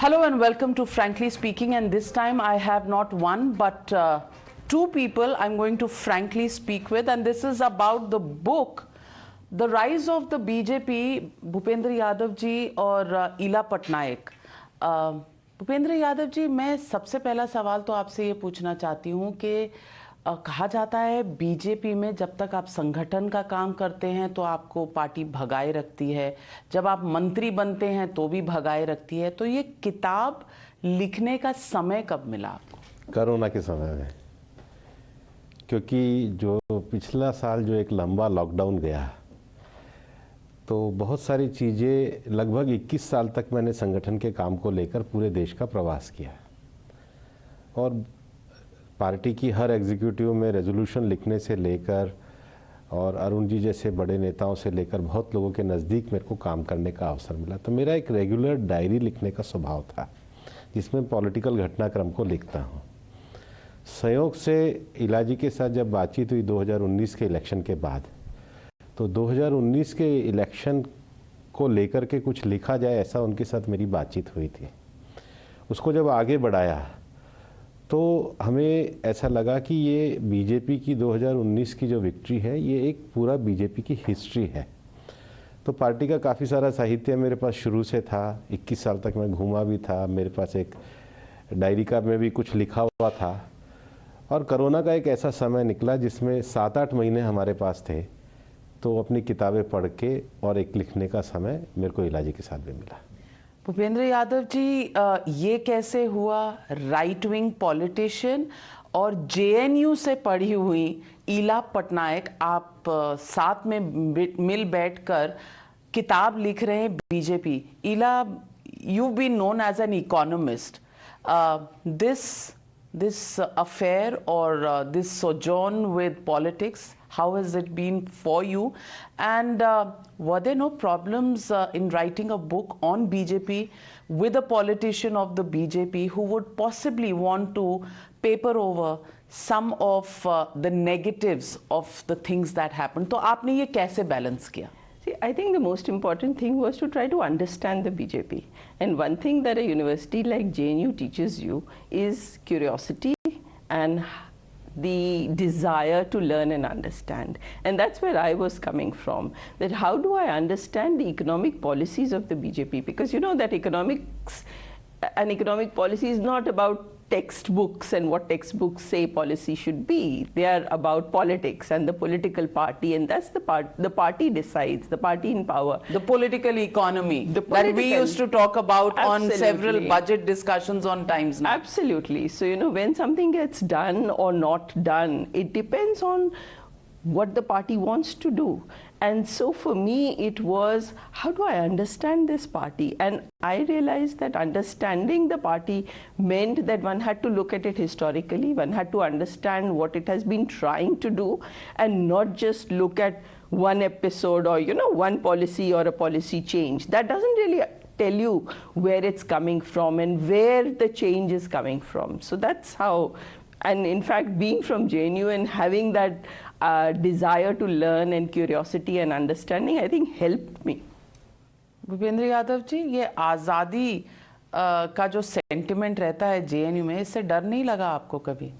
Hello and welcome to Frankly Speaking, and this time I have not one but two people I'm going to frankly speak with, and this is about the book The Rise of the BJP, Bhupendra Yadav ji और ईला पटनायक। भूपेंद्र यादव जी, मैं सबसे पहला सवाल तो आपसे ये पूछना चाहती हूँ कि कहा जाता है बीजेपी में जब तक आप संगठन का काम करते हैं तो आपको पार्टी भगाए रखती है, जब आप मंत्री बनते हैं तो भी भगाए रखती है। तो ये किताब लिखने का समय कब मिला आपको? कोरोना के समय में, क्योंकि जो पिछला साल जो एक लंबा लॉकडाउन गया तो बहुत सारी चीज़ें, लगभग 21 साल तक मैंने संगठन के काम को लेकर पूरे देश का प्रवास किया और पार्टी की हर एग्जीक्यूटिव में रेजोल्यूशन लिखने से लेकर और अरुण जी जैसे बड़े नेताओं से लेकर बहुत लोगों के नज़दीक मेरे को काम करने का अवसर मिला। तो मेरा एक रेगुलर डायरी लिखने का स्वभाव था जिसमें पॉलिटिकल घटनाक्रम को लिखता हूँ। संयोग से ईला जी के साथ जब बातचीत हुई 2019 के इलेक्शन के बाद, तो 2019 के इलेक्शन को लेकर के कुछ लिखा जाए ऐसा उनके साथ मेरी बातचीत हुई थी। उसको जब आगे बढ़ाया तो हमें ऐसा लगा कि ये बीजेपी की 2019 की जो विक्ट्री है ये एक पूरा बीजेपी की हिस्ट्री है। तो पार्टी का काफ़ी सारा साहित्य मेरे पास शुरू से था, 21 साल तक मैं घूमा भी था, मेरे पास एक डायरी का में भी कुछ लिखा हुआ था। और कोरोना का एक ऐसा समय निकला जिसमें 7-8 महीने हमारे पास थे, तो अपनी किताबें पढ़ के और एक लिखने का समय मेरे को ईला जी के साथ भी मिला। भूपेंद्र यादव जी, ये कैसे हुआ? राइट विंग पॉलिटिशियन और जेएनयू से पढ़ी हुई ईला पटनायक, आप साथ में मिल बैठकर किताब लिख रहे हैं BJP. Ila, you've been known as an economist. This affair or this sojourn with politics, how has it been for you? And were there no problems in writing a book on BJP with a politician of the BJP who would possibly want to paper over some of the negatives of the things that happened? तो आपने ये कैसे balance किया? See, I think the most important thing was to try to understand the BJP. And one thing that a university like JNU teaches you is curiosity and the desire to learn and understand. And that's where I was coming from, that how do I understand the economic policies of the BJP? Because you know that economics and economic policy is not about textbooks and what textbooks say policy should be. They are about politics and the political party, and that's the party decides, the party in power. The political economy that we used to talk about on several budget discussions on Times Now. Absolutely. So, you know, when something gets done or not done, it depends on what the party wants to do. And so for me, it was, how do I understand this party? And I realized that understanding the party meant that one had to look at it historically, one had to understand what it has been trying to do, and not just look at one episode or, you know, one policy or a policy change. That doesn't really tell you where it's coming from and where the change is coming from. So that's how, and in fact, being from JNU and having that desire to learn and curiosity and understanding, I think helped me. Bhupendra Yadav ji, ये आज़ादी का जो sentiment रहता है JNU में, इससे डर नहीं लगा आपको कभी?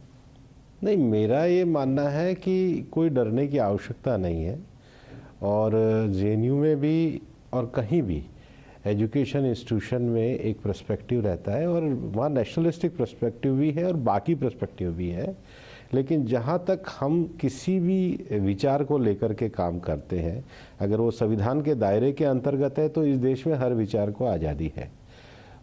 नहीं, मेरा ये मानना है कि कोई डरने की आवश्यकता नहीं है। और जेएनयू में भी और कहीं भी एजुकेशन इंस्टीट्यूशन में एक पर्सपेक्टिव रहता है, और वहाँ नेशनलिस्टिक पर्सपेक्टिव भी है और बाकी पर्सपेक्टिव भी है। लेकिन जहाँ तक हम किसी भी विचार को लेकर के काम करते हैं, अगर वो संविधान के दायरे के अंतर्गत है तो इस देश में हर विचार को आज़ादी है,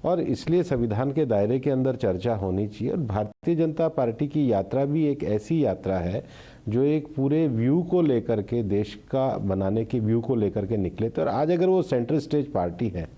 और इसलिए संविधान के दायरे के अंदर चर्चा होनी चाहिए। और भारतीय जनता पार्टी की यात्रा भी एक ऐसी यात्रा है जो एक पूरे व्यू को लेकर के, देश का बनाने की व्यू को लेकर के निकले। तो आज अगर वो सेंट्रल स्टेज पार्टी है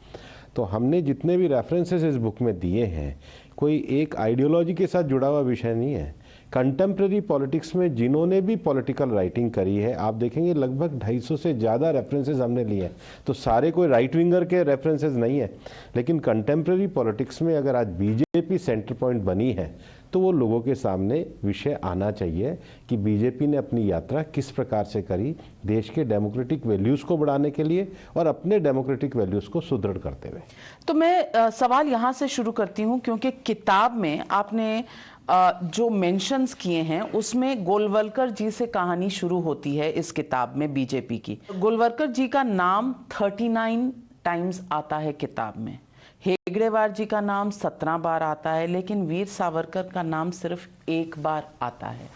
तो हमने जितने भी रेफरेंसेस इस बुक में दिए हैं, कोई एक आइडियोलॉजी के साथ जुड़ा हुआ विषय नहीं है, कंटेम्प्रेरी पॉलिटिक्स में जिन्होंने भी पॉलिटिकल राइटिंग करी है, आप देखेंगे लगभग 250 से ज़्यादा रेफरेंसेस हमने लिए हैं। तो सारे कोई राइट विंगर के रेफरेंसेस नहीं है, लेकिन कंटेम्प्रेरी पॉलिटिक्स में अगर आज बीजेपी सेंटर पॉइंट बनी है तो वो लोगों के सामने विषय आना चाहिए कि बीजेपी ने अपनी यात्रा किस प्रकार से करी देश के डेमोक्रेटिक वैल्यूज़ को बढ़ाने के लिए और अपने डेमोक्रेटिक वैल्यूज़ को सुदृढ़ करते हुए। तो मैं सवाल यहाँ से शुरू करती हूँ, क्योंकि किताब में आपने जो मेंशंस किए हैं उसमें गोलवलकर जी से कहानी शुरू होती है इस किताब में बीजेपी की। गोलवलकर जी का नाम 39 टाइम्स आता है किताब में, हेगड़ेवार जी का नाम 17 बार आता है, लेकिन वीर सावरकर का नाम सिर्फ एक बार आता है।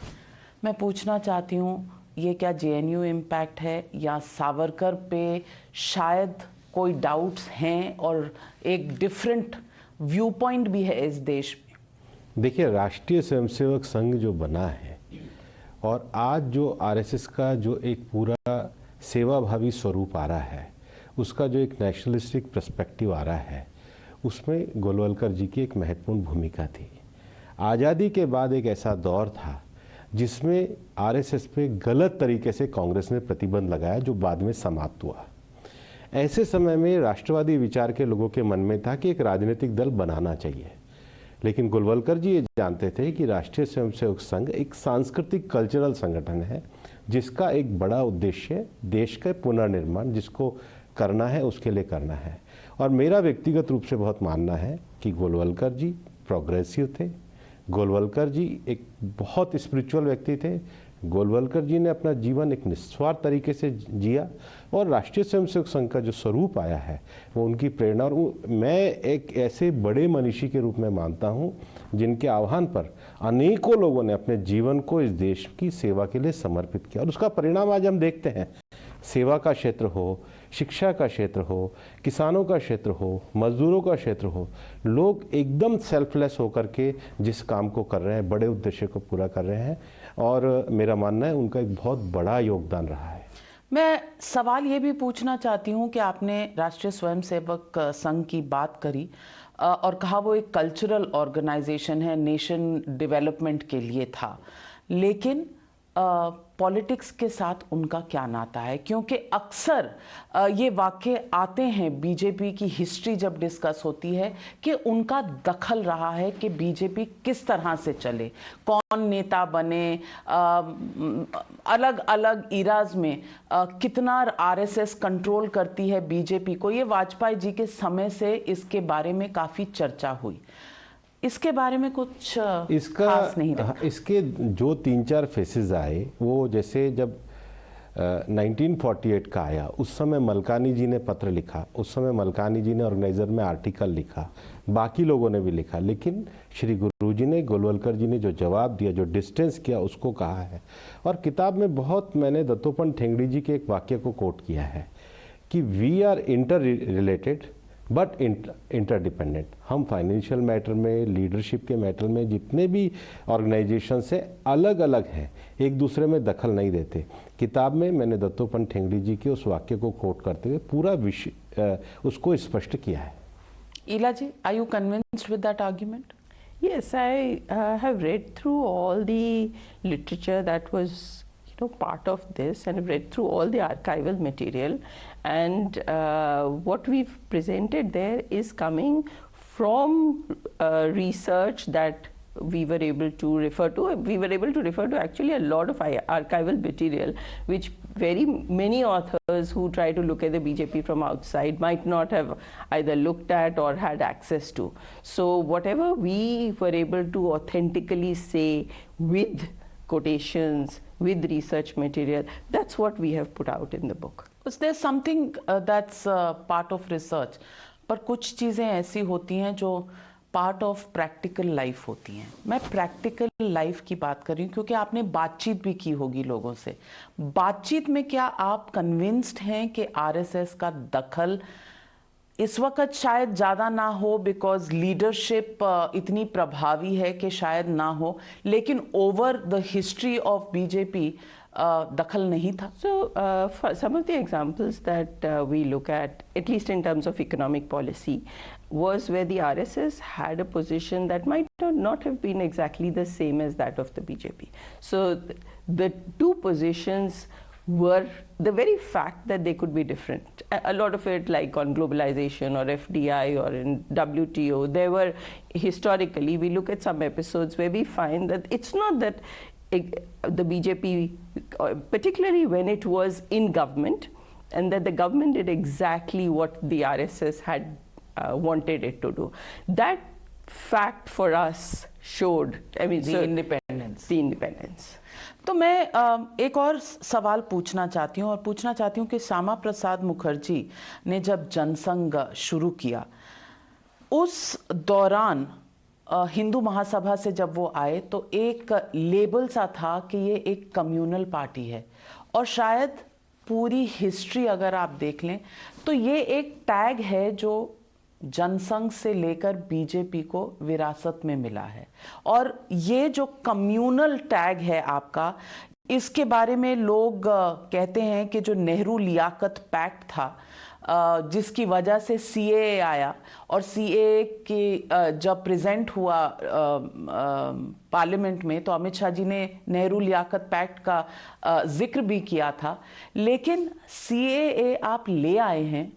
मैं पूछना चाहती हूँ, ये क्या जेएनयू इम्पैक्ट है या सावरकर पे शायद कोई डाउट्स हैं और एक डिफरेंट व्यू पॉइंट भी है इस देश में? देखिए, राष्ट्रीय स्वयंसेवक संघ जो बना है और आज जो आरएसएस का जो एक पूरा सेवाभावी स्वरूप आ रहा है, उसका जो एक नेशनलिस्टिक पर्सपेक्टिव आ रहा है, उसमें गोलवलकर जी की एक महत्वपूर्ण भूमिका थी। आज़ादी के बाद एक ऐसा दौर था जिसमें आरएसएस पे गलत तरीके से कांग्रेस ने प्रतिबंध लगाया, जो बाद में समाप्त हुआ। ऐसे समय में राष्ट्रवादी विचार के लोगों के मन में था कि एक राजनीतिक दल बनाना चाहिए, लेकिन गोलवलकर जी ये जानते थे कि राष्ट्रीय स्वयंसेवक संघ एक सांस्कृतिक कल्चरल संगठन है जिसका एक बड़ा उद्देश्य देश का पुनर्निर्माण जिसको करना है उसके लिए करना है। और मेरा व्यक्तिगत रूप से बहुत मानना है कि गोलवलकर जी प्रोग्रेसिव थे, गोलवलकर जी एक बहुत स्पिरिचुअल व्यक्ति थे, गोलवलकर जी ने अपना जीवन एक निस्वार्थ तरीके से जिया और राष्ट्रीय स्वयंसेवक संघ का जो स्वरूप आया है वो उनकी प्रेरणा। और मैं एक ऐसे बड़े मनीषी के रूप में मानता हूँ जिनके आह्वान पर अनेकों लोगों ने अपने जीवन को इस देश की सेवा के लिए समर्पित किया और उसका परिणाम आज हम देखते हैं। सेवा का क्षेत्र हो, शिक्षा का क्षेत्र हो, किसानों का क्षेत्र हो, मजदूरों का क्षेत्र हो, लोग एकदम सेल्फलेस होकर के जिस काम को कर रहे हैं, बड़े उद्देश्य को पूरा कर रहे हैं और मेरा मानना है उनका एक बहुत बड़ा योगदान रहा है। मैं सवाल ये भी पूछना चाहती हूँ कि आपने राष्ट्रीय स्वयंसेवक संघ की बात करी और कहा वो एक कल्चरल ऑर्गेनाइजेशन है, नेशन डेवलपमेंट के लिए था, लेकिन पॉलिटिक्स के साथ उनका क्या नाता है? क्योंकि अक्सर ये वाक्य आते हैं बीजेपी की हिस्ट्री जब डिस्कस होती है कि उनका दखल रहा है कि बीजेपी किस तरह से चले, कौन नेता बने, अलग अलग इराज में कितना आरएसएस कंट्रोल करती है बीजेपी को। ये वाजपेयी जी के समय से इसके बारे में काफ़ी चर्चा हुई। इसके बारे में कुछ खास नहीं रहा। इसके जो 3-4 फेसेस आए, वो जैसे जब 1948 का आया उस समय मलकानी जी ने पत्र लिखा, उस समय मलकानी जी ने ऑर्गेनाइजर में आर्टिकल लिखा, बाकी लोगों ने भी लिखा, लेकिन श्री गुरु जी ने, गोलवलकर जी ने जो जवाब दिया, जो डिस्टेंस किया, उसको कहा है। और किताब में बहुत मैंने दत्तोपंत ठेंगड़ी जी के एक वाक्य को कोट किया है कि we are interrelated but interdependent. हम फाइनेंशियल मैटर में, लीडरशिप के मैटर में जितने भी ऑर्गेनाइजेशन से अलग अलग हैं, एक दूसरे में दखल नहीं देते। किताब में मैंने दत्तोपंत ठेंगड़ी जी के उस वाक्य को कोट करते हुए पूरा विषय उसको स्पष्ट किया है। Ila ji, are you convinced with that argument? Yes, I have read through all the literature that was part of this, and I've read through all the archival material, and what we've presented there is coming from research that we were able to refer to. We were able to refer to actually a lot of archival material which very many authors who try to look at the BJP from outside might not have either looked at or had access to. So whatever we were able to authentically say with quotations, with research material, that's what we have put out in the book. Is there something that's part of research? पर कुछ चीज़ें ऐसी होती हैं जो part of practical life होती हैं। मैं प्रैक्टिकल लाइफ की बात कर रही हूँ क्योंकि आपने बातचीत भी की होगी लोगों से। बातचीत में क्या आप कन्विंस्ड हैं कि आरएसएस का दखल इस वक्त शायद ज़्यादा ना हो बिकॉज लीडरशिप इतनी प्रभावी है कि शायद ना हो, लेकिन over the history of BJP दखल नहीं था? So for some of the examples that we look at least in terms of economic policy, was where the RSS had a position that might not have been exactly the same as that of the BJP. So the two positions were the very fact that they could be different. A lot of it, like on globalization or FDI or in WTO, there were historically, we look at some episodes where we find that it's not that the BJP, particularly when it was in government, and that the government did exactly what the RSS had wanted it to do. That fact for us showed, I mean, The independence. The independence. तो मैं एक और सवाल पूछना चाहती हूँ और पूछना चाहती हूँ कि श्यामा प्रसाद मुखर्जी ने जब जनसंघ शुरू किया, उस दौरान हिंदू महासभा से जब वो आए तो एक लेबल सा था कि ये एक कम्युनल पार्टी है, और शायद पूरी हिस्ट्री अगर आप देख लें तो ये एक टैग है जो जनसंघ से लेकर बीजेपी को विरासत में मिला है। और ये जो कम्युनल टैग है आपका, इसके बारे में लोग कहते हैं कि जो नेहरू लियाकत पैक्ट था, जिसकी वजह से सीएए आया, और सीएए के जब प्रेजेंट हुआ पार्लियामेंट में तो अमित शाह जी ने नेहरू लियाकत पैक्ट का जिक्र भी किया था, लेकिन सीएए आप ले आए हैं,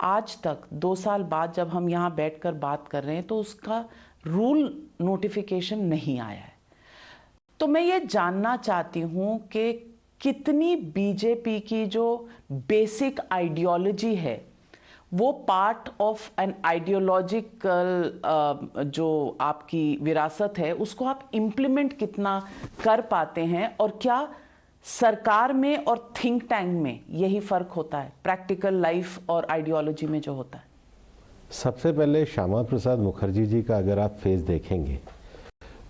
आज तक 2 साल बाद जब हम यहाँ बैठकर बात कर रहे हैं तो उसका रूल नोटिफिकेशन नहीं आया है। तो मैं ये जानना चाहती हूँ कि कितनी बीजेपी की जो बेसिक आइडियोलॉजी है वो पार्ट ऑफ एन आइडियोलॉजिकल जो आपकी विरासत है उसको आप इम्प्लीमेंट कितना कर पाते हैं, और क्या सरकार में और थिंक टैंक में यही फर्क होता है, प्रैक्टिकल लाइफ और आइडियोलॉजी में जो होता है? सबसे पहले श्यामा प्रसाद मुखर्जी जी का अगर आप फेस देखेंगे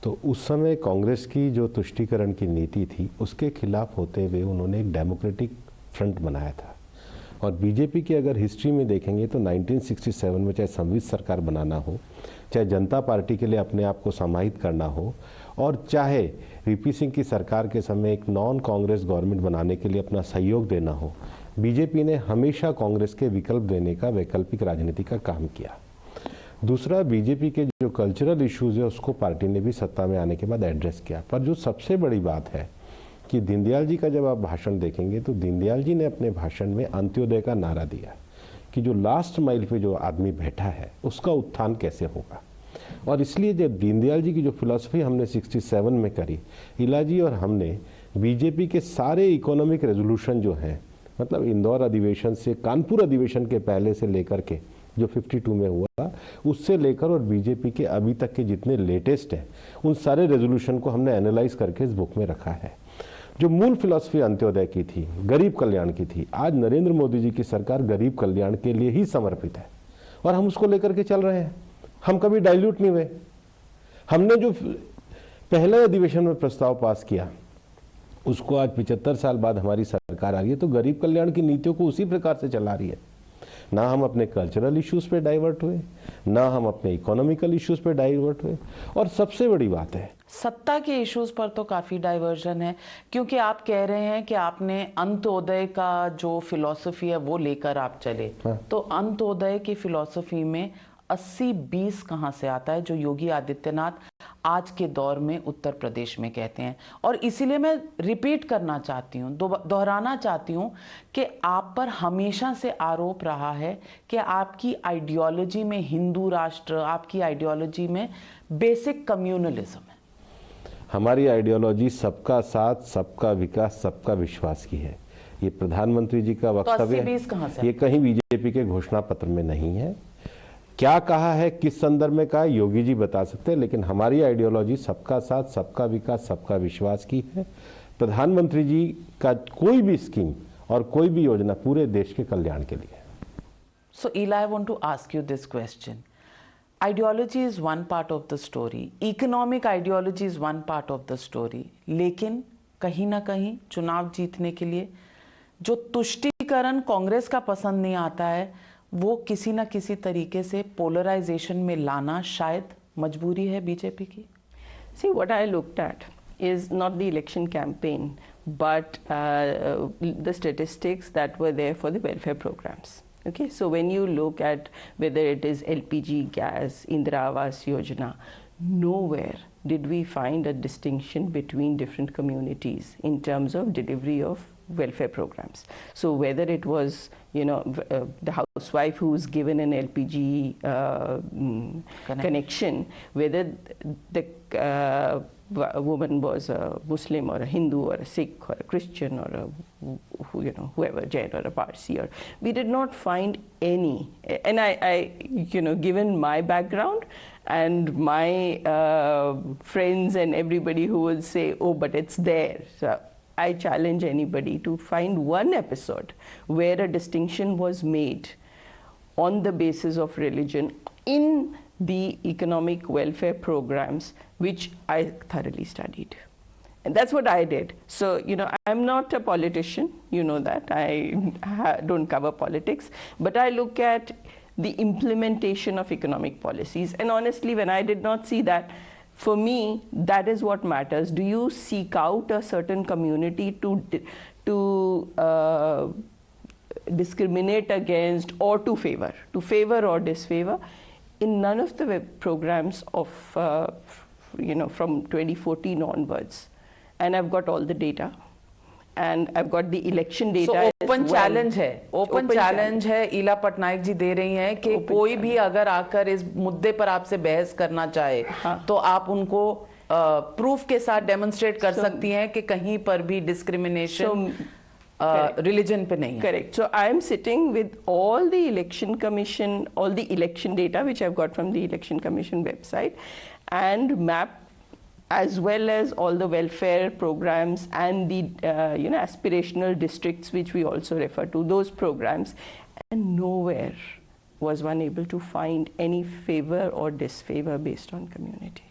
तो उस समय कांग्रेस की जो तुष्टीकरण की नीति थी उसके खिलाफ होते हुए उन्होंने एक डेमोक्रेटिक फ्रंट बनाया था। और बीजेपी की अगर हिस्ट्री में देखेंगे तो 1967 में चाहे संवित सरकार बनाना हो, चाहे जनता पार्टी के लिए अपने आप को समाहित करना हो, और चाहे वीपी सिंह की सरकार के समय एक नॉन कांग्रेस गवर्नमेंट बनाने के लिए अपना सहयोग देना हो, बीजेपी ने हमेशा कांग्रेस के विकल्प देने का वैकल्पिक राजनीति का काम किया। दूसरा, बीजेपी के जो कल्चरल इश्यूज है उसको पार्टी ने भी सत्ता में आने के बाद एड्रेस किया। पर जो सबसे बड़ी बात है कि दीनदयाल जी का जब आप भाषण देखेंगे तो दीनदयाल जी ने अपने भाषण में अंत्योदय का नारा दिया कि जो लास्ट माइल पे जो आदमी बैठा है उसका उत्थान कैसे होगा। और इसलिए जब दीनदयाल जी की जो फिलॉसफी हमने 67 में करी, इला जी और हमने बीजेपी के सारे इकोनॉमिक रेजोल्यूशन जो हैं, मतलब इंदौर अधिवेशन से कानपुर अधिवेशन के पहले से लेकर के जो 52 में हुआ उससे लेकर और बीजेपी के अभी तक के जितने लेटेस्ट हैं उन सारे रेजोल्यूशन को हमने एनालाइज करके इस बुक में रखा है। जो मूल फिलॉसफी अंत्योदय की थी, गरीब कल्याण की थी, आज नरेंद्र मोदी जी की सरकार गरीब कल्याण के लिए ही समर्पित है और हम उसको लेकर के चल रहे हैं। हम कभी डाइल्यूट नहीं हुए। हमने जो पहले अधिवेशन में प्रस्ताव पास किया उसको आज 75 साल बाद हमारी सरकार आ रही है तो गरीब कल्याण की नीतियों को उसी प्रकार से चला रही है। ना हम अपने कल्चरल इश्यूज पे डाइवर्ट हुए, ना हम अपने इकोनॉमिकल इश्यूज पे डाइवर्ट हुए, और सबसे बड़ी बात है सत्ता के इश्यूज पर तो काफी डाइवर्जन है, क्योंकि आप कह रहे हैं कि आपने अंत्योदय का जो फिलॉसफी है वो लेकर आप चले। हाँ। तो अंत्योदय की फिलॉसफी में 80-20 कहाँ से आता है जो योगी आदित्यनाथ आज के दौर में उत्तर प्रदेश में कहते हैं? और इसीलिए मैं रिपीट करना चाहती हूँ, दोहराना चाहती हूँ कि आप पर हमेशा से आरोप रहा है कि आपकी आइडियोलॉजी में हिंदू राष्ट्र, आपकी आइडियोलॉजी में बेसिक कम्युनलिज्म है। हमारी आइडियोलॉजी सबका साथ, सबका विकास, सबका विश्वास की है। ये प्रधानमंत्री जी का वक्तव्य है, 80-20 कहाँ से? ये कहीं बीजेपी के घोषणा पत्र में नहीं है। क्या कहा है, किस संदर्भ में कहा, योगी जी बता सकते हैं, लेकिन हमारी आइडियोलॉजी सबका साथ, सबका विकास, सबका विश्वास की है। प्रधानमंत्री जी का कोई भी स्कीम और कोई भी योजना पूरे देश के कल्याण के लिए है। So, Ela, I want to ask you this question. Ideology is one part of the story. Economic ideology is one part of the story. लेकिन कहीं ना कहीं चुनाव जीतने के लिए जो तुष्टीकरण कांग्रेस का पसंद नहीं आता है वो किसी ना किसी तरीके से पोलराइजेशन में लाना शायद मजबूरी है बीजेपी की। See, what I looked at is not the election campaign, but the statistics that were there for the welfare programs. Okay, so when you look at whether it is LPG, gas, Indira Awas Yojana, nowhere did we find a distinction between different communities in terms of delivery of welfare programs. So whether it was, the housewife who was given an LPG connection, whether the a woman was a Muslim or a Hindu or a Sikh or a Christian or a whoever, Jain or a Parsi, or we did not find any. And I given my background and my friends and everybody who would say, oh, but it's there. So I challenge anybody to find one episode where a distinction was made on the basis of religion in the economic welfare programs, which I thoroughly studied. And that's what I did. So, I'm not a politician, you know that. I don't cover politics, but I look at the implementation of economic policies. And honestly, when I did not see that, for me, that is what matters. Do you seek out a certain community to discriminate against or to favor or disfavor? In none of the web programs of, from 2014 onwards. And I've got all the data. And I've got the election data. So open challenge है, open challenge है, ईला पटनायक जी दे रही हैं कि कोई भी अगर आकर इस मुद्दे पर आपसे बहस करना चाहे, तो आप उनको प्रूफ के साथ डेमोन्स्ट्रेट कर सकती हैं कि कहीं पर भी डिस्क्रिमिनेशन religion पे नहीं है. Correct. So I am sitting with all the election commission, all the election data which I've got from the election commission website, and map as well as all the welfare programs and the aspirational districts which we also refer to, those programs, and nowhere was one able to find any favor or disfavor based on community.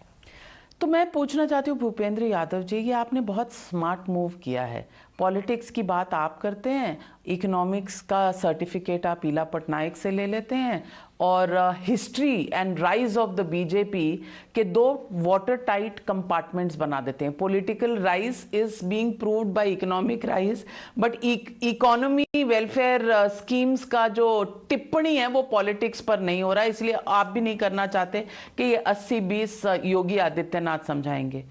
तो मैं पूछना चाहती हूँ भूपेंद्र यादव जी, ये आपने बहुत smart move किया है. पॉलिटिक्स की बात आप करते हैं, इकोनॉमिक्स का सर्टिफिकेट आप ईला पटनायक से ले लेते हैं, और history and rise of the BJP के दो वाटर टाइट कंपार्टमेंट्स बना देते हैं. Political rise is being proved bye economic rise, but economy welfare schemes का जो टिप्पणी है वो पॉलिटिक्स पर नहीं हो रहा है. इसलिए आप भी नहीं करना चाहते कि ये 80-20 योगी आदित्यनाथ समझाएंगे.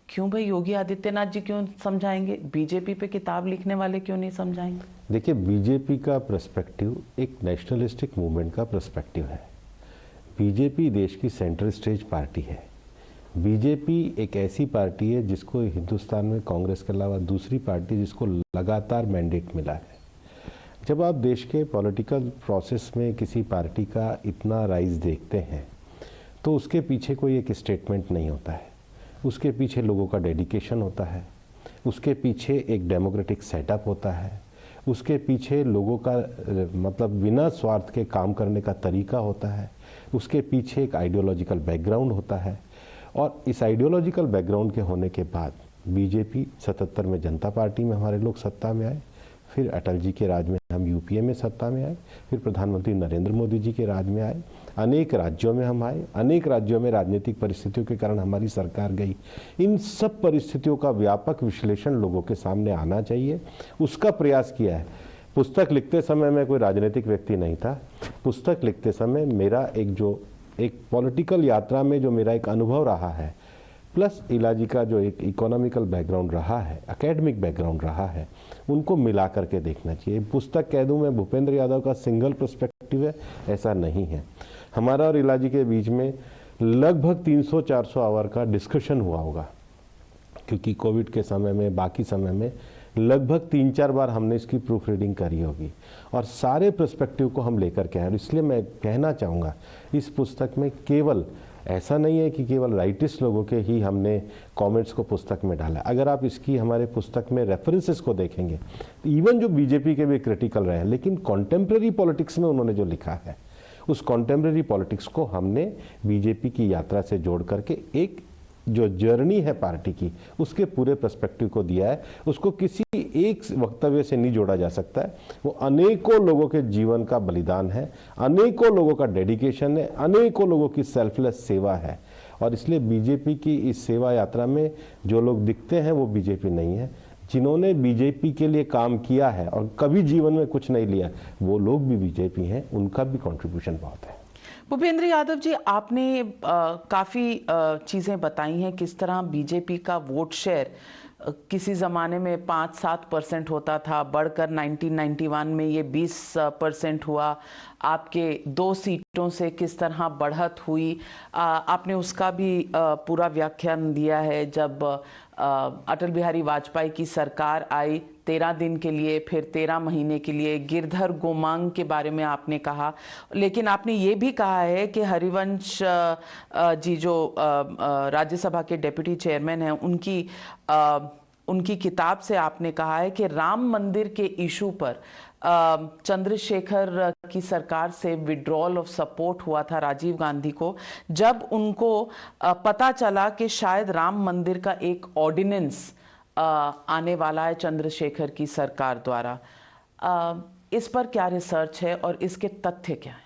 क्यों भाई योगी आदित्यनाथ जी क्यों समझाएंगे? बीजेपी पे किताब लिखने वाले क्यों नहीं समझाएंगे? देखिए, बीजेपी का पर्सपेक्टिव एक नेशनलिस्टिक मूवमेंट का पर्सपेक्टिव है. बीजेपी देश की सेंट्रल स्टेज पार्टी है. बीजेपी एक ऐसी पार्टी है जिसको हिंदुस्तान में कांग्रेस के अलावा दूसरी पार्टी जिसको लगातार मैंडेट मिला है. जब आप देश के पॉलिटिकल प्रोसेस में किसी पार्टी का इतना राइज देखते हैं तो उसके पीछे कोई एक स्टेटमेंट नहीं होता है, उसके पीछे लोगों का डेडिकेशन होता है, उसके पीछे एक डेमोक्रेटिक सेटअप होता है, उसके पीछे लोगों का मतलब बिना स्वार्थ के काम करने का तरीका होता है, उसके पीछे एक आइडियोलॉजिकल बैकग्राउंड होता है. और इस आइडियोलॉजिकल बैकग्राउंड के होने के बाद बीजेपी 77 में जनता पार्टी में हमारे लोग सत्ता में आए, फिर अटल जी के राज में हम यूपीए में सत्ता में आए, फिर प्रधानमंत्री नरेंद्र मोदी जी के राज में आए, अनेक राज्यों में हम आए, अनेक राज्यों में राजनीतिक परिस्थितियों के कारण हमारी सरकार गई. इन सब परिस्थितियों का व्यापक विश्लेषण लोगों के सामने आना चाहिए, उसका प्रयास किया है. पुस्तक लिखते समय मैं कोई राजनीतिक व्यक्ति नहीं था. पुस्तक लिखते समय मेरा एक पॉलिटिकल यात्रा में जो मेरा एक अनुभव रहा है, प्लस इलाजी का जो एक इकोनॉमिकल बैकग्राउंड रहा है, एकेडमिक बैकग्राउंड रहा है, उनको मिला करके देखना चाहिए. पुस्तक कह दूं मैं भूपेंद्र यादव का सिंगल पर्सपेक्टिव है, ऐसा नहीं है. हमारा और इलाजी के बीच में लगभग 300-400 आवर का डिस्कशन हुआ होगा, क्योंकि कोविड के समय में, बाकी समय में लगभग 3-4 बार हमने इसकी प्रूफ रीडिंग करी होगी और सारे पर्सपेक्टिव को हम लेकर के आए. इसलिए मैं कहना चाहूँगा, इस पुस्तक में केवल ऐसा नहीं है कि केवल राइटिस्ट लोगों के ही हमने कमेंट्स को पुस्तक में डाला. अगर आप इसकी हमारे पुस्तक में रेफरेंसेस को देखेंगे, इवन जो बीजेपी के भी क्रिटिकल रहे हैं, लेकिन कॉन्टेम्प्रेरी पॉलिटिक्स में उन्होंने जो लिखा है, उस कॉन्टेम्प्रेरी पॉलिटिक्स को हमने बीजेपी की यात्रा से जोड़ करके एक जो जर्नी है पार्टी की, उसके पूरे पर्सपेक्टिव को दिया है. उसको किसी एक वक्तव्य से नहीं जोड़ा जा सकता है. वो अनेकों लोगों के जीवन का बलिदान है, अनेकों लोगों का डेडिकेशन है, अनेकों लोगों की सेल्फलेस सेवा है. और इसलिए बीजेपी की इस सेवा यात्रा में जो लोग दिखते हैं वो बीजेपी नहीं है. जिन्होंने बीजेपी के लिए काम किया है और कभी जीवन में कुछ नहीं लिया, वो लोग भी बीजेपी हैं, उनका भी कंट्रीब्यूशन बहुत है। भूपेंद्र यादव जी, आपने काफ़ी चीज़ें बताई हैं किस तरह बीजेपी का वोट शेयर किसी ज़माने में 5-7% होता था, बढ़कर 1991 में ये 20% हुआ। आपके 2 सीटों से किस तरह बढ़त हुई, आपने उसका भी पूरा व्याख्यान दिया है। जब अटल बिहारी वाजपेयी की सरकार आई 13 दिन के लिए, फिर 13 महीने के लिए, गिरधर गोमांग के बारे में आपने कहा, लेकिन आपने ये भी कहा है कि हरिवंश जी जो राज्यसभा के डेप्यूटी चेयरमैन हैं, उनकी किताब से आपने कहा है कि राम मंदिर के इशू पर चंद्रशेखर की सरकार से विड्रॉल ऑफ सपोर्ट हुआ था राजीव गांधी को, जब उनको पता चला कि शायद राम मंदिर का एक ऑर्डिनेंस आने वाला है चंद्रशेखर की सरकार द्वारा। इस पर क्या रिसर्च है और इसके तथ्य क्या हैं?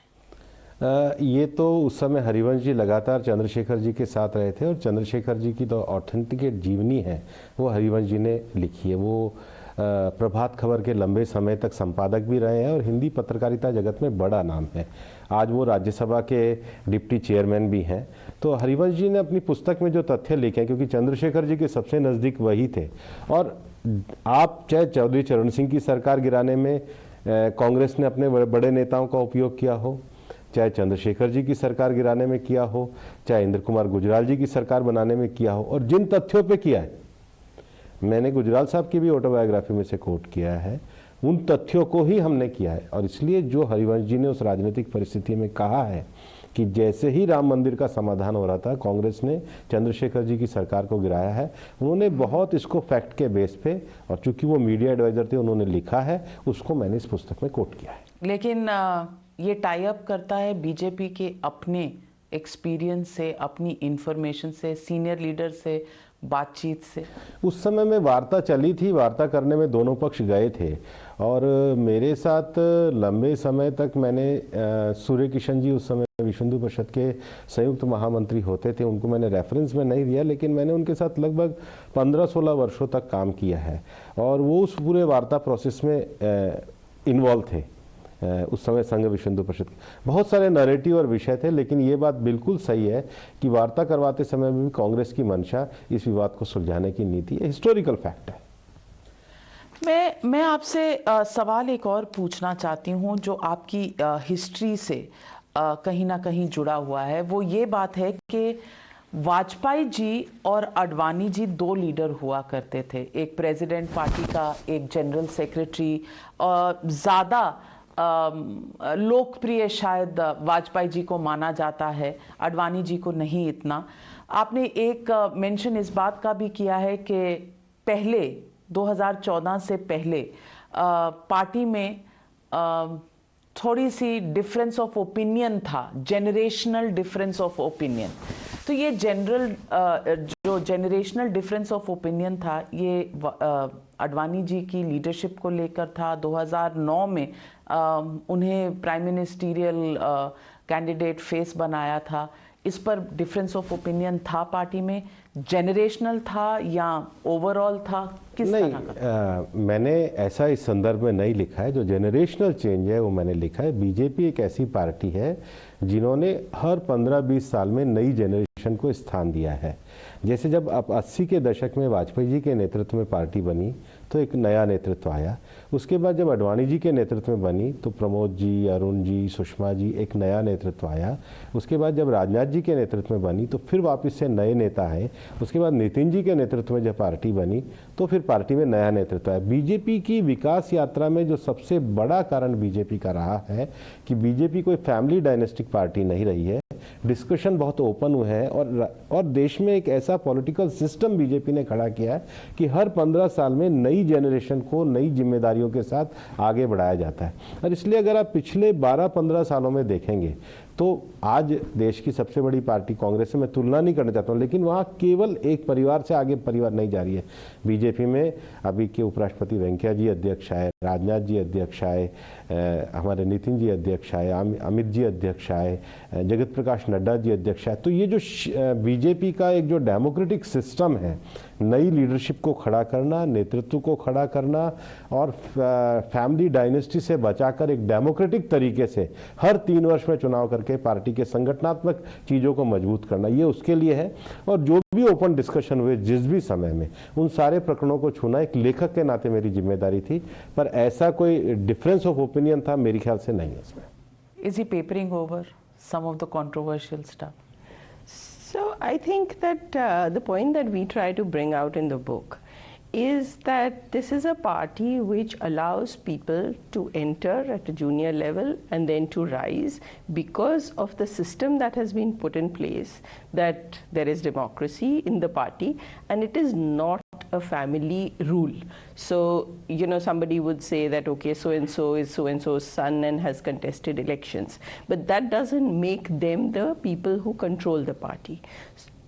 ये तो उस समय हरिवंश जी लगातार चंद्रशेखर जी के साथ रहे थे और चंद्रशेखर जी की तो ऑथेंटिकेट जीवनी है वो हरिवंश जी ने लिखी है। वो प्रभात खबर के लंबे समय तक संपादक भी रहे हैं और हिंदी पत्रकारिता जगत में बड़ा नाम है। आज वो राज्यसभा के डिप्टी चेयरमैन भी हैं। तो हरिवंश जी ने अपनी पुस्तक में जो तथ्य लिखे हैं, क्योंकि चंद्रशेखर जी के सबसे नज़दीक वही थे, और आप चाहे चौधरी चरण सिंह की सरकार गिराने में कांग्रेस ने अपने बड़े नेताओं का उपयोग किया हो, चाहे चंद्रशेखर जी की सरकार गिराने में किया हो, चाहे इंद्र कुमार गुजराल जी की सरकार बनाने में किया हो, और जिन तथ्यों पे किया है, मैंने गुजराल साहब की भी ऑटोबायोग्राफी में से कोट किया है, उन तथ्यों को ही हमने किया है। और इसलिए जो हरिवंश जी ने उस राजनीतिक परिस्थिति में कहा है कि जैसे ही राम मंदिर का समाधान हो रहा था, कांग्रेस ने चंद्रशेखर जी की सरकार को गिराया है, उन्होंने बहुत इसको फैक्ट के बेस पे, और चूंकि वो मीडिया एडवाइजर थे, उन्होंने लिखा है, उसको मैंने इस पुस्तक में कोट किया है। लेकिन ये टाई अप करता है बीजेपी के अपने एक्सपीरियंस से, अपनी इंफॉर्मेशन से, सीनियर लीडर से बातचीत से। उस समय में वार्ता चली थी, वार्ता करने में दोनों पक्ष गए थे, और मेरे साथ लंबे समय तक मैंने सूर्य किशन जी उस समय विश्व हिंदू परिषद के संयुक्त महामंत्री होते थे, उनको मैंने रेफरेंस में नहीं दिया, लेकिन मैंने उनके साथ लगभग 15-16 वर्षों तक काम किया है, और वो उस पूरे वार्ता प्रोसेस में इन्वॉल्व थे। उस समय संघ विश्व हिंदू परिषद बहुत सारे नैरेटिव और विषय थे, लेकिन ये बात बिल्कुल सही है कि वार्ता करवाते समय में भी कांग्रेस की मंशा इस विवाद को सुलझाने की नीति है, हिस्टोरिकल फैक्ट है। मैं आपसे सवाल एक और पूछना चाहती हूँ जो आपकी हिस्ट्री से कहीं ना कहीं जुड़ा हुआ है। वो ये बात है कि वाजपेयी जी और आडवाणी जी 2 लीडर हुआ करते थे, एक प्रेसिडेंट पार्टी का, एक जनरल सेक्रेटरी। ज़्यादा लोकप्रिय शायद वाजपेयी जी को माना जाता है, आडवाणी जी को नहीं इतना। आपने एक मेंशन इस बात का भी किया है कि पहले 2014 से पहले पार्टी में थोड़ी सी डिफरेंस ऑफ ओपिनियन था, जेनरेशनल डिफरेंस ऑफ ओपिनियन। तो ये जो जेनरेशनल डिफरेंस ऑफ ओपिनियन था, ये आडवाणी जी की लीडरशिप को लेकर था। 2009 में उन्हें प्राइम मिनिस्टीरियल कैंडिडेट फेस बनाया था। इस पर डिफरेंस ऑफ ओपिनियन था पार्टी में, जेनरेशनल था या ओवरऑल था, किस तरह का? मैंने ऐसा इस संदर्भ में नहीं लिखा है। जो जेनरेशनल चेंज है वो मैंने लिखा है। बीजेपी एक ऐसी पार्टी है जिन्होंने हर 15-20 साल में नई जनरेशन को स्थान दिया है। जैसे जब अब 80 के दशक में वाजपेयी जी के नेतृत्व में पार्टी बनी तो एक नया नेतृत्व आया। उसके बाद जब आडवाणी जी के नेतृत्व में बनी तो प्रमोद जी, अरुण जी, सुषमा जी, एक नया नेतृत्व आया। उसके बाद जब राजनाथ जी के नेतृत्व में बनी तो फिर वापस से नए नेता आए। उसके बाद नितिन जी के नेतृत्व में जब पार्टी बनी तो फिर पार्टी में नया नेतृत्व आया। बीजेपी की विकास यात्रा में जो सबसे बड़ा कारण बीजेपी का रहा है कि बीजेपी कोई फैमिली डायनेस्टिक पार्टी नहीं रही है। डिस्कशन बहुत ओपन हुए हैं और देश में एक ऐसा पॉलिटिकल सिस्टम बीजेपी ने खड़ा किया है कि हर 15 साल में नई जनरेशन को नई जिम्मेदारियों के साथ आगे बढ़ाया जाता है। और इसलिए अगर आप पिछले 12-15 सालों में देखेंगे तो आज देश की सबसे बड़ी पार्टी कांग्रेस से मैं तुलना नहीं करना चाहता हूँ, लेकिन वहाँ केवल एक परिवार से आगे परिवार नहीं जा रही है। बीजेपी में अभी के उपराष्ट्रपति वेंकैया जी अध्यक्ष है, राजनाथ जी अध्यक्ष आए, हमारे नितिन जी अध्यक्ष आए, अमित जी अध्यक्ष आए, जगत प्रकाश नड्डा जी अध्यक्ष आए। तो ये जो बीजेपी का एक जो डेमोक्रेटिक सिस्टम है, नई लीडरशिप को खड़ा करना, नेतृत्व को खड़ा करना और फैमिली डायनेस्टी से बचाकर एक डेमोक्रेटिक तरीके से हर 3 वर्ष में चुनाव करके पार्टी के संगठनात्मक चीज़ों को मजबूत करना, ये उसके लिए है। और जो भी ओपन डिस्कशन हुए जिस भी समय में, उन सारे प्रकरणों को छूना एक लेखक के नाते मेरी जिम्मेदारी थी। पर ऐसा कोई डिफरेंस ऑफ ओपिनियन था मेरे ख्याल से नहीं है इसमें। Is he papering over some of the controversial stuff? So I think that the point that we try to bring out in the book is that this is a party which allows people to enter at a junior level and then to rise because of the system that has been put in place, that there is democracy in the party and it is not a family rule. So, you know, somebody would say that, okay, so-and-so is so-and-so's son and has contested elections, but that doesn't make them the people who control the party.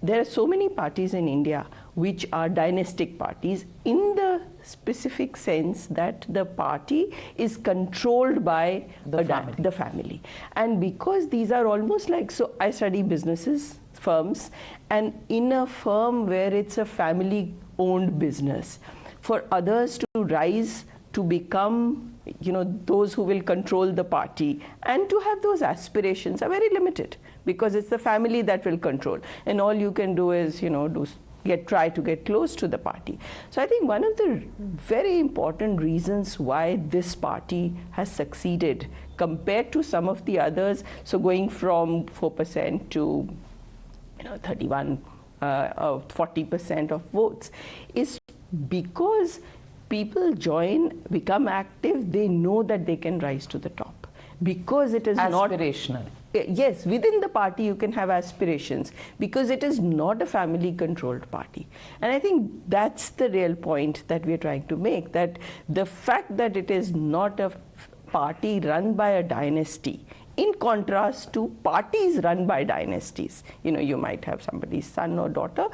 There are so many parties in India which are dynastic parties in the specific sense that the party is controlled by the family. And because these are almost like, so I study businesses, firms, and in a firm where it's a family-owned business, for others to rise to become, you know, those who will control the party and to have those aspirations are very limited because it's the family that will control, and all you can do is, you know, try to get close to the party. So I think one of the very important reasons why this party has succeeded compared to some of the others, so going from 4% to, you know, 31 or 40% of votes, is because people join, become active, they know that they can rise to the top. Because it is aspirational. Yes, within the party you can have aspirations because it is not a family controlled party. And I think that's the real point that we are trying to make, that the fact that it is not a party run by a dynasty, in contrast to parties run by dynasties. You know, you might have somebody's son or daughter,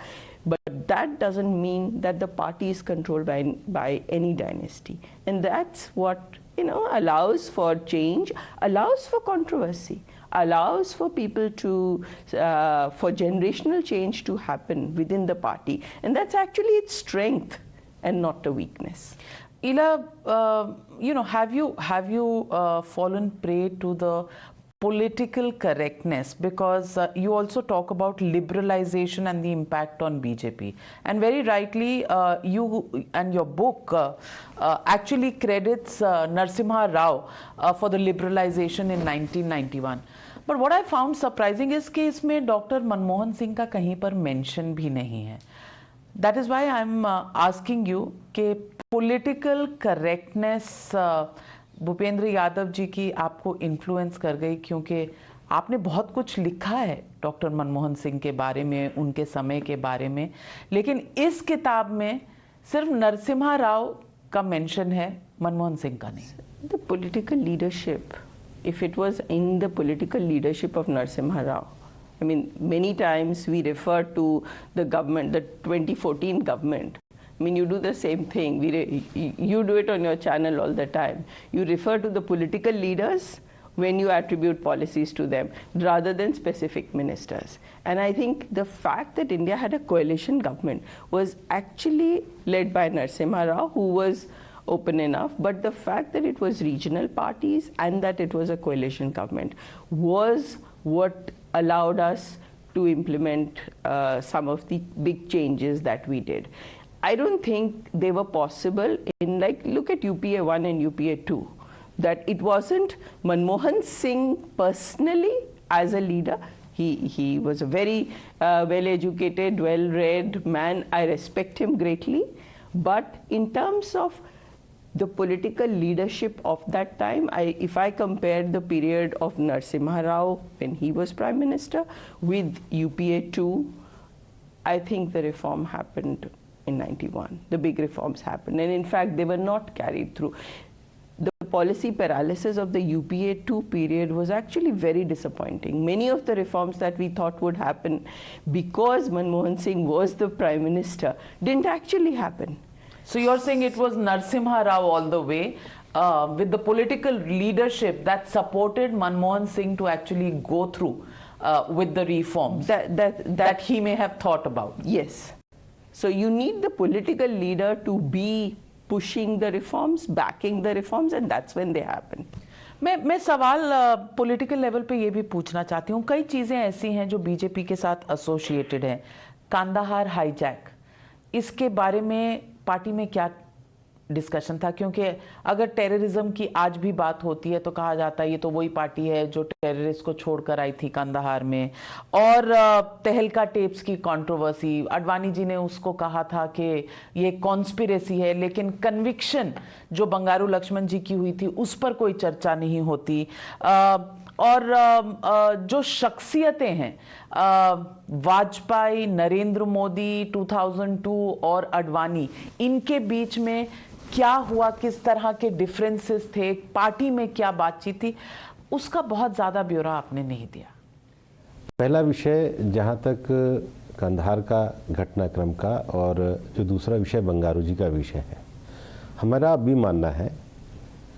but that doesn't mean that the party is controlled by any dynasty. And that's what, you know, allows for change, allows for controversy, allows for people to, for generational change to happen within the party. And that's actually its strength and not a weakness. Ela, you know, have you fallen prey to the political correctness, because you also talk about liberalization and the impact on BJP, and very rightly you and your book actually credits Narasimha Rao for the liberalization in 1991. But what I found surprising is कि इसमें doctor Manmohan Singh का कहीं पर mention भी नहीं है. That is why I'm asking you कि political correctness Bhupendra Yadav ji की आपको इन्फ्लुएंस कर गई, क्योंकि आपने बहुत कुछ लिखा है डॉक्टर मनमोहन सिंह के बारे में, उनके समय के बारे में, लेकिन इस किताब में सिर्फ नरसिम्हा राव का मेंशन है, मनमोहन सिंह का नहीं. The political leadership, if it was in the political leadership of Narasimha Rao, I mean, many times we refer to the government, the 2014 government. I mean, you do the same thing. You do it on your channel all the time. You refer to the political leaders when you attribute policies to them, rather than specific ministers. And I think the fact that India had a coalition government was actually led by Narasimha Rao, who was open enough, but the fact that it was regional parties and that it was a coalition government was what allowed us to implement some of the big changes that we did. I don't think they were possible in, like, look at UPA 1 and UPA 2, that it wasn't Manmohan Singh personally as a leader. He was a very well-educated, well-read man. I respect him greatly. But in terms of the political leadership of that time, if I compare the period of Narasimha Rao when he was Prime Minister with UPA 2, I think the reform happened in 91. The big reforms happened, and in fact they were not carried through. The policy paralysis of the UPA 2 period was actually very disappointing. Many of the reforms that we thought would happen because Manmohan Singh was the Prime Minister didn't actually happen. So you're saying it was Narasimha Rao all the way. with the political leadership that supported Manmohan Singh to actually go through with the reforms that he may have thought about. Yes. So you need the political leader to be pushing the reforms, backing the reforms, and that's when they happen. मैं सवाल political level पे ये भी पूछना चाहती हूँ, कई चीज़ें ऐसी हैं जो बीजेपी के साथ एसोसिएटेड हैं। कांदाहार हाईजैक, इसके बारे में पार्टी में क्या डिस्कशन था? क्योंकि अगर टेररिज्म की आज भी बात होती है तो कहा जाता है ये तो वही पार्टी है जो टेररिस्ट को छोड़कर आई थी कांदाहार में। और तहलका टेप्स की कंट्रोवर्सी, आडवाणी जी ने उसको कहा था कि ये कॉन्स्पिरेसी है, लेकिन कन्विक्शन जो बंगारू लक्ष्मण जी की हुई थी उस पर कोई चर्चा नहीं होती। और जो शख्सियतें हैं, वाजपेयी, नरेंद्र मोदी, 2002 और आडवाणी, इनके बीच में क्या हुआ, किस तरह के डिफरेंसेस थे, पार्टी में क्या बातचीत थी, उसका बहुत ज़्यादा ब्यौरा आपने नहीं दिया। पहला विषय जहाँ तक कंधार का घटनाक्रम का, और जो दूसरा विषय बंगारू जी का विषय है, हमारा अभी मानना है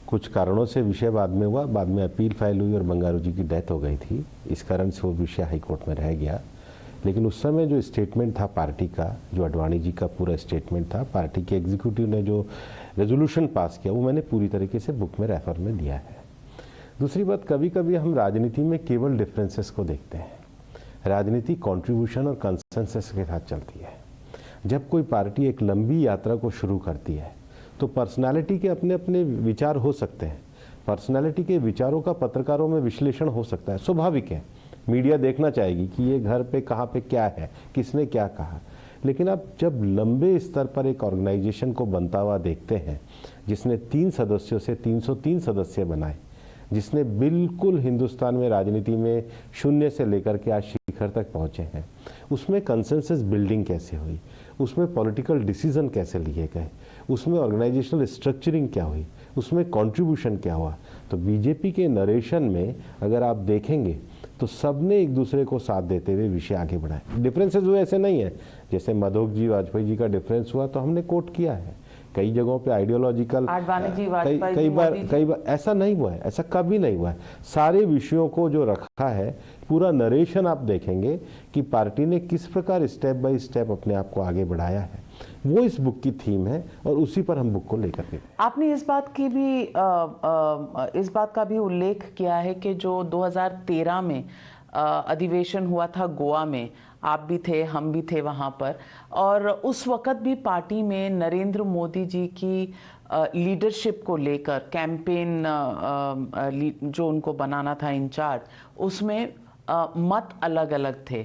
कुछ कारणों से विषय बाद में हुआ, बाद में अपील फाइल हुई और बंगारू जी की डेथ हो गई थी, इस कारण से वो विषय हाईकोर्ट में रह गया। लेकिन उस समय जो स्टेटमेंट था पार्टी का, जो आडवाणी जी का पूरा स्टेटमेंट था, पार्टी के एग्जीक्यूटिव ने जो रेजोल्यूशन पास किया, वो मैंने पूरी तरीके से बुक में रेफर में दिया है। दूसरी बात, कभी कभी हम राजनीति में केवल डिफरेंसेस को देखते हैं। राजनीति कंट्रीब्यूशन और कंसेंसस के साथ चलती है। जब कोई पार्टी एक लंबी यात्रा को शुरू करती है तो पर्सनालिटी के अपने अपने विचार हो सकते हैं, पर्सनालिटी के विचारों का पत्रकारों में विश्लेषण हो सकता है, स्वाभाविक है। मीडिया देखना चाहेगी कि ये घर पे कहाँ पे क्या है, किसने क्या कहा। लेकिन आप जब लंबे स्तर पर एक ऑर्गेनाइजेशन को बनता हुआ देखते हैं जिसने 3 सदस्यों से 303 सदस्य बनाए, जिसने बिल्कुल हिंदुस्तान में राजनीति में शून्य से लेकर के आज शिखर तक पहुँचे हैं, उसमें कंसेंसस बिल्डिंग कैसे हुई, उसमें पॉलिटिकल डिसीजन कैसे लिए गए, उसमें ऑर्गेनाइजेशनल स्ट्रक्चरिंग क्या हुई, उसमें कंट्रीब्यूशन क्या हुआ। तो बीजेपी के नरेशन में अगर आप देखेंगे तो सबने एक दूसरे को साथ देते हुए विषय आगे बढ़ाए। डिफरेंसेस हुए ऐसे नहीं है, जैसे माधोक जी वाजपेयी जी का डिफरेंस हुआ तो हमने कोट किया है। कई जगहों पे आइडियोलॉजिकल, कई बार ऐसा नहीं हुआ है, ऐसा कभी नहीं हुआ है। सारे विषयों को जो रखा है, पूरा नरेशन आप देखेंगे कि पार्टी ने किस प्रकार स्टेप बाय स्टेप अपने आप को आगे बढ़ाया है, वो इस बुक की थीम है और उसी पर हम बुक को लेकर के। आपने इस बात का भी उल्लेख किया है कि जो 2013 में अधिवेशन हुआ था गोवा में, आप भी थे, हम भी थे वहाँ पर, और उस वक़्त भी पार्टी में नरेंद्र मोदी जी की लीडरशिप को लेकर कैंपेन जो उनको बनाना था इंचार्ज, उसमें मत अलग अलग थे।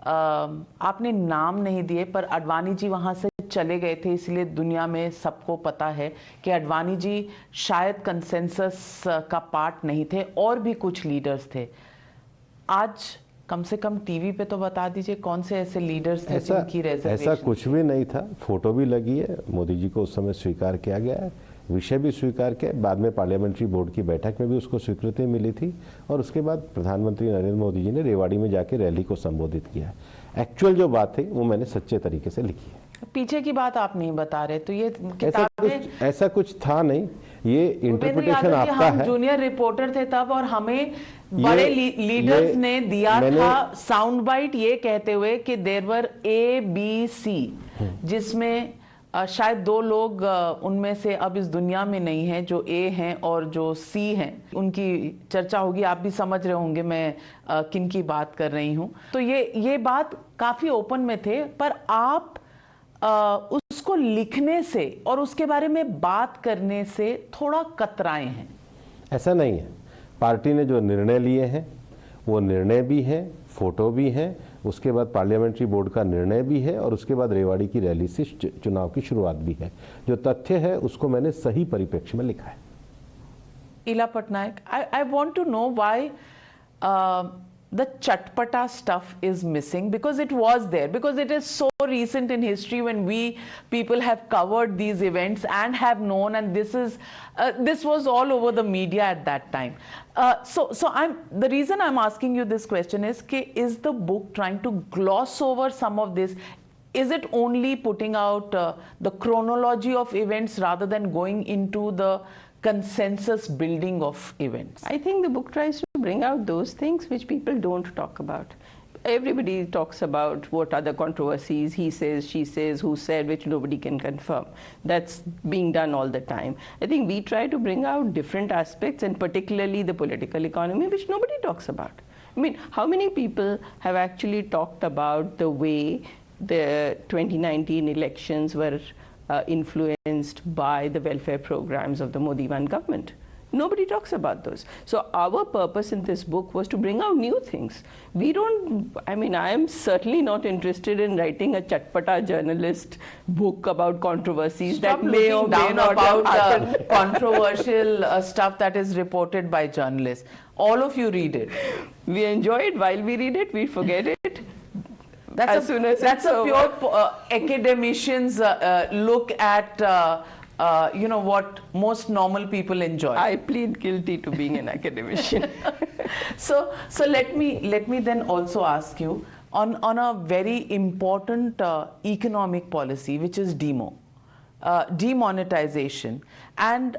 आपने नाम नहीं दिए, पर आडवाणी जी वहाँ से चले गए थे, इसलिए दुनिया में सबको पता है कि आडवाणी जी शायद कंसेंसस का पार्ट नहीं थे, और भी कुछ लीडर्स थे। आज कम से कम टीवी पे तो बता दीजिए कौन से ऐसे लीडर्स थे जिनकी रिजर्वेशन? ऐसा कुछ भी नहीं था, फोटो भी लगी है, मोदी जी को उस समय स्वीकार किया गया है, विषय भी स्वीकार किया, बाद में पार्लियामेंट्री बोर्ड की बैठक में भी उसको स्वीकृति मिली थी, और उसके बाद प्रधानमंत्री नरेंद्र मोदी जी ने रेवाड़ी में जाके रैली को संबोधित किया। एक्चुअल जो बात थी वो मैंने सच्चे तरीके से लिखी है। पीछे की बात आप नहीं बता रहे, तो ये किताबें ऐसा कुछ था नहीं, ये इंटरप्रिटेशन आपका है। जूनियर रिपोर्टर थे तब, और हमें बड़े लीडर्स ने दिया था साउंड बाइट ये कहते हुए कि देयर वर ABC, जिसमें शायद 2 लोग उनमें से अब इस दुनिया में नहीं है, जो A हैं और जो C हैं, उनकी चर्चा होगी, आप भी समझ रहे होंगे मैं किन की बात कर रही हूं। तो ये बात काफी ओपन में थे, पर आप उसको लिखने से और उसके बारे में बात करने से थोड़ा कतराए हैं। ऐसा नहीं है, पार्टी ने जो निर्णय लिए हैं वो निर्णय भी है, फोटो भी है, उसके बाद पार्लियामेंट्री बोर्ड का निर्णय भी है, और उसके बाद रेवाड़ी की रैली से चुनाव की शुरुआत भी है। जो तथ्य है उसको मैंने सही परिप्रेक्ष्य में लिखा है। इला Patnaik, I want to know why the chatpata stuff is missing, because it was there, because it is so recent in history when people have covered these events and have known, and this was all over the media at that time. So the reason I'm asking you this question is the book trying to gloss over some of this? Is it only putting out the chronology of events rather than going into the consensus building of events? I think the book tries to bring out those things which people don't talk about. Everybody talks about what are the controversies, he says, she says, who said, which nobody can confirm. That's being done all the time. I think we try to bring out different aspects, and particularly the political economy, which nobody talks about. I mean, how many people have actually talked about the way the 2019 elections were influenced by the welfare programs of the Modi-1 government? Nobody talks about those. So our purpose in this book was to bring out new things. We don't, I mean, I am certainly not interested in writing a chatpata journalist book about controversies Stop that may or looking may down not about have happened. controversial stuff that is reported by journalists. All of you read it. We enjoy it while we read it, we forget it. That's As soon as that's it's a over. pure academician's look at what most normal people enjoy. I plead guilty to being an academician. So let me then also ask you on a very important economic policy, which is demonetization. And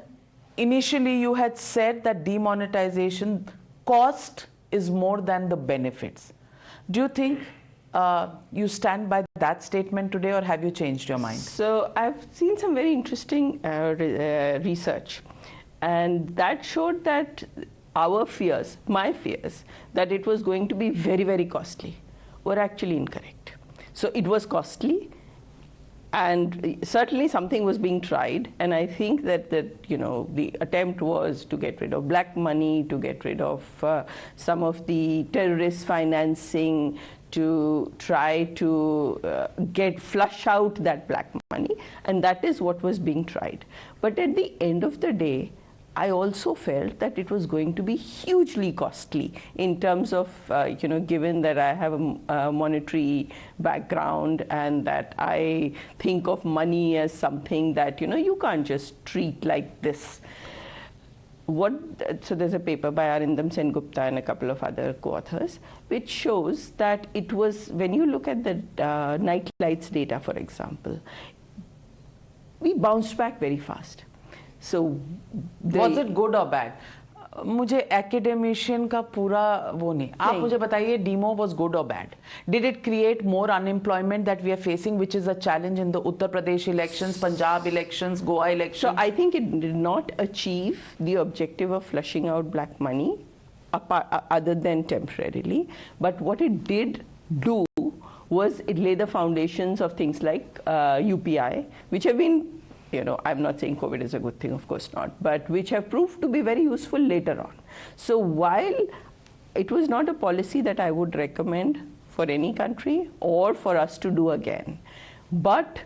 initially you had said that demonetization cost is more than the benefits. Do you think you stand by that statement today, or have you changed your mind? So I've seen some very interesting research, and that showed that our fears, my fears, that it was going to be very, very costly, were actually incorrect. So it was costly, and certainly something was being tried, and I think that the attempt was to get rid of black money, to get rid of some of the terrorist financing, to try to flush out that black money, and that is what was being tried. But at the end of the day, I also felt that it was going to be hugely costly in terms of, given that I have a monetary background and that I think of money as something that, you can't just treat like this. So there's a paper by Arindam Sengupta and a couple of other co-authors, which shows that it was, when you look at the night lights data, for example, we bounced back very fast. So was it good or bad? मुझे academician का पूरा वो नहीं. आप मुझे बताइए, demo was good or bad? Did it create more unemployment that we are facing, which is a challenge in the Uttar Pradesh elections, Punjab elections, Goa elections? So I think it did not achieve the objective of flushing out black money, other than temporarily. But what it did do was it laid the foundations of things like UPI, which have been, I'm not saying COVID is a good thing, of course not, but which have proved to be very useful later on. So while it was not a policy that I would recommend for any country or for us to do again, but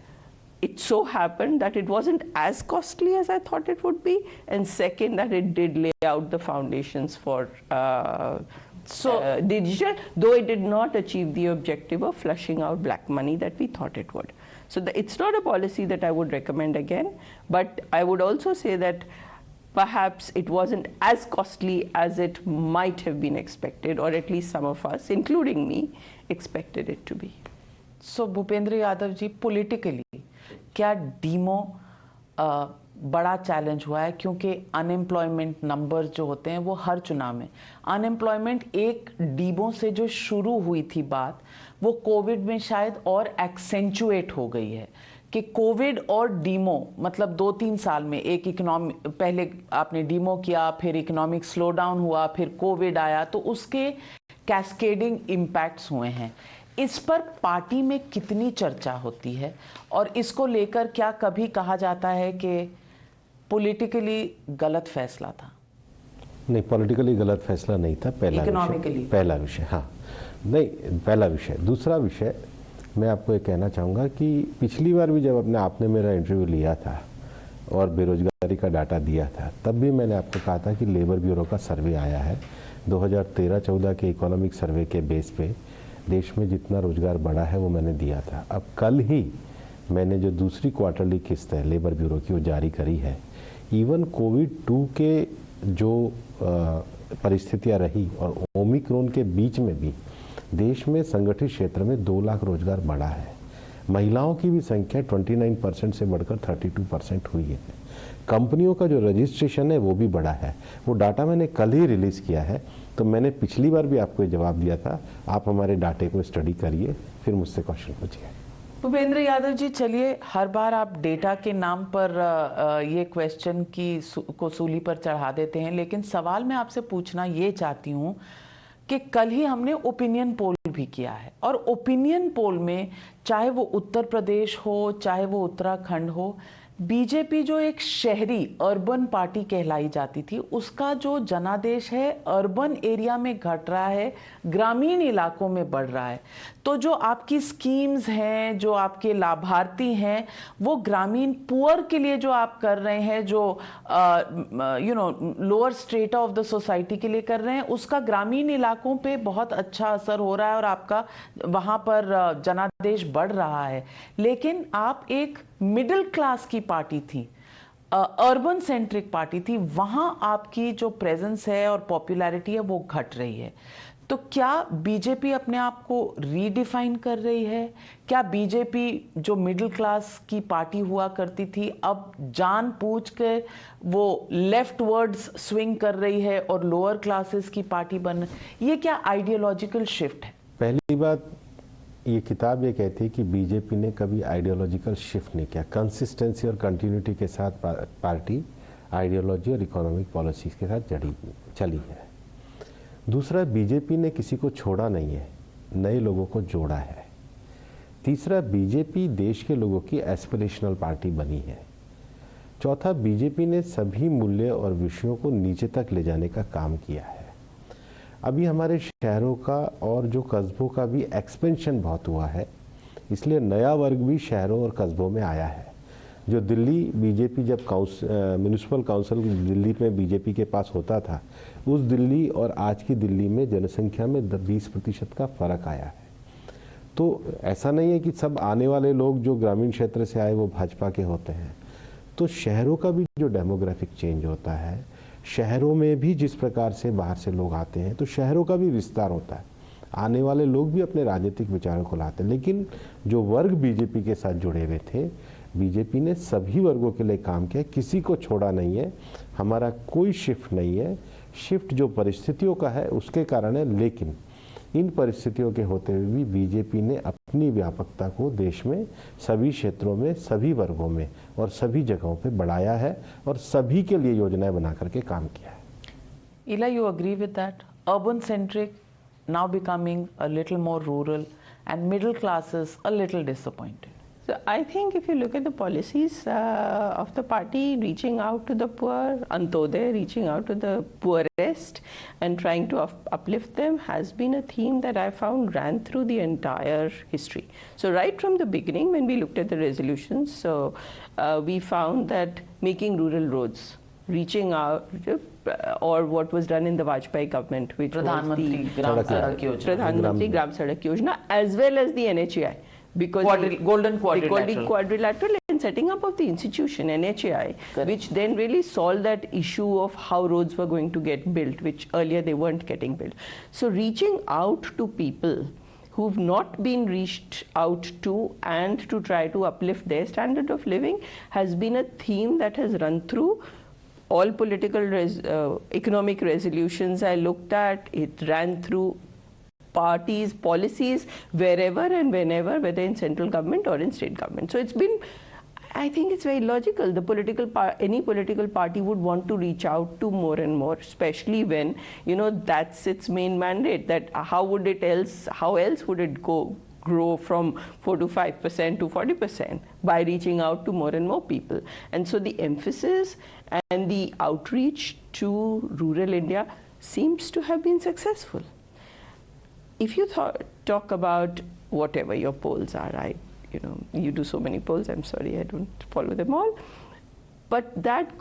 it so happened that it wasn't as costly as I thought it would be, and second, that it did lay out the foundations for digital, though it did not achieve the objective of flushing out black money that we thought it would. So it's not a policy that I would recommend again, but I would also say that perhaps it wasn't as costly as it might have been expected, or at least some of us, including me, expected it to be. So Bhupendra Yadav ji, politically, क्या demo बड़ा challenge हुआ है? क्योंकि unemployment number जो होते हैं वो हर चुनाव में, अनएम्प्लॉयमेंट एक डीमो से जो शुरू हुई थी बात, वो कोविड में शायद और एक्सेंचुएट हो गई है कि कोविड और डीमो, मतलब 2-3 साल में एक इकोनॉमिक, पहले आपने डीमो किया, फिर इकोनॉमिक स्लो डाउन हुआ, फिर कोविड आया, तो उसके कैस्केडिंग इम्पैक्ट्स हुए हैं. इस पर पार्टी में कितनी चर्चा होती है, और इसको लेकर क्या कभी कहा जाता है कि पॉलिटिकली गलत फैसला था? नहीं, पॉलिटिकली गलत फैसला नहीं था. पहला विषय, हाँ, नहीं, पहला विषय. दूसरा विषय, मैं आपको ये कहना चाहूँगा कि पिछली बार भी जब आपने मेरा इंटरव्यू लिया था और बेरोजगारी का डाटा दिया था, तब भी मैंने आपको कहा था कि लेबर ब्यूरो का सर्वे आया है 2013-14 के इकोनॉमिक सर्वे के बेस पे देश में जितना रोजगार बढ़ा है वो मैंने दिया था. अब कल ही मैंने जो दूसरी क्वार्टरली किस्त है लेबर ब्यूरो की वो जारी करी है. इवन कोविड-2 के जो परिस्थितियां रही और ओमिक्रॉन के बीच में भी देश में संगठित क्षेत्र में 2 लाख रोजगार बढ़ा है. महिलाओं की भी संख्या 29% से बढ़कर 32% हुई है. कंपनियों का जो रजिस्ट्रेशन है वो भी बढ़ा है। वो डाटा मैंने कल ही रिलीज़ किया है, तो मैंने पिछली बार भी आपको ये जवाब दिया था, आप हमारे डाटे को स्टडी करिए, फिर मुझसे क्वेश्चन पूछिए। भूपेंद्र यादव जी, चलिए, हर बार आप डेटा के नाम पर ये क्वेश्चन को सूली पर चढ़ा देते हैं, लेकिन सवाल मैं आपसे पूछना ये चाहती हूँ कि कल ही हमने ओपिनियन पोल भी किया है, और ओपिनियन पोल में चाहे वो उत्तर प्रदेश हो चाहे वो उत्तराखंड हो, बीजेपी जो एक शहरी अर्बन पार्टी कहलाई जाती थी, उसका जो जनादेश है अर्बन एरिया में घट रहा है, ग्रामीण इलाकों में बढ़ रहा है। तो जो आपकी स्कीम्स हैं, जो आपके लाभार्थी हैं, वो ग्रामीण पुअर के लिए जो आप कर रहे हैं, जो lower strata of the society के लिए कर रहे हैं, उसका ग्रामीण इलाकों पे बहुत अच्छा असर हो रहा है और आपका वहाँ पर जनादेश बढ़ रहा है। लेकिन आप एक मिडिल क्लास की पार्टी थी, अर्बन सेंट्रिक पार्टी थी, वहां आपकी जो प्रेजेंस है और पॉपुलैरिटी है वो घट रही है। तो क्या बीजेपी अपने आप को रीडिफाइन कर रही है? क्या बीजेपी जो मिडिल क्लास की पार्टी हुआ करती थी अब जानबूझ के वो लेफ्ट वर्ड्स स्विंग कर रही है और लोअर क्लासेस की पार्टी बन, ये क्या आइडियोलॉजिकल शिफ्ट है? पहली बात, ये किताब ये कहती है कि बीजेपी ने कभी आइडियोलॉजिकल शिफ्ट नहीं किया। कंसिस्टेंसी और कंटिन्यूटी के साथ पार्टी आइडियोलॉजी और इकोनॉमिक पॉलिसीज के साथ चली है। दूसरा, बीजेपी ने किसी को छोड़ा नहीं है, नए लोगों को जोड़ा है। तीसरा, बीजेपी देश के लोगों की एस्पिरेशनल पार्टी बनी है। चौथा, बीजेपी ने सभी मूल्य और विषयों को नीचे तक ले जाने का काम किया है। अभी हमारे शहरों का और जो कस्बों का भी एक्सपेंशन बहुत हुआ है, इसलिए नया वर्ग भी शहरों और कस्बों में आया है। जो दिल्ली बीजेपी जब म्यूनिसिपल काउंसिल दिल्ली में बीजेपी के पास होता था, उस दिल्ली और आज की दिल्ली में जनसंख्या में 20% का फ़र्क आया है। तो ऐसा नहीं है कि सब आने वाले लोग जो ग्रामीण क्षेत्र से आए वो भाजपा के होते हैं। तो शहरों का भी जो डेमोग्राफिक चेंज होता है, शहरों में भी जिस प्रकार से बाहर से लोग आते हैं, तो शहरों का भी विस्तार होता है। आने वाले लोग भी अपने राजनीतिक विचारों को लाते हैं। लेकिन जो वर्ग बीजेपी के साथ जुड़े हुए थे, बीजेपी ने सभी वर्गों के लिए काम किया, किसी को छोड़ा नहीं है। हमारा कोई शिफ्ट नहीं है। शिफ्ट जो परिस्थितियों का है उसके कारण है, लेकिन इन परिस्थितियों के होते हुए भी बीजेपी ने अपनी व्यापकता को देश में सभी क्षेत्रों में, सभी वर्गों में और सभी जगहों पे बढ़ाया है और सभी के लिए योजनाएं बना करके काम किया है। Ila, you agree with that? Urban centric now becoming a little more rural, and middle classes a little disappointed. So I think if you look at the policies of the party, reaching out to the poor, Antodaya, reaching out to the poorest and trying to uplift them has been a theme that I found ran through the entire history. So right from the beginning, when we looked at the resolutions, so we found that making rural roads, reaching out, or what was done in the Vajpayee government, which was the Pradhan Gram Sadak Yojana, as well as the NHAI. Because golden quadrilateral and setting up of the institution NHAI, correct, which then really solved that issue of how roads were going to get built, which earlier they weren't getting built. So reaching out to people who've not been reached out to and to try to uplift their standard of living has been a theme that has run through all political economic resolutions I looked at. It ran through parties, policies, wherever and whenever, whether in central government or in state government. So it's been, I think it's very logical. The any political party would want to reach out to more and more, especially when, you know, that's its main mandate. That how else would it grow from 4 to 5% to 40% by reaching out to more and more people. And so the emphasis and the outreach to rural India seems to have been successful. If you talk about whatever your polls are, you do so many polls, I'm sorry, I don't follow them all, but that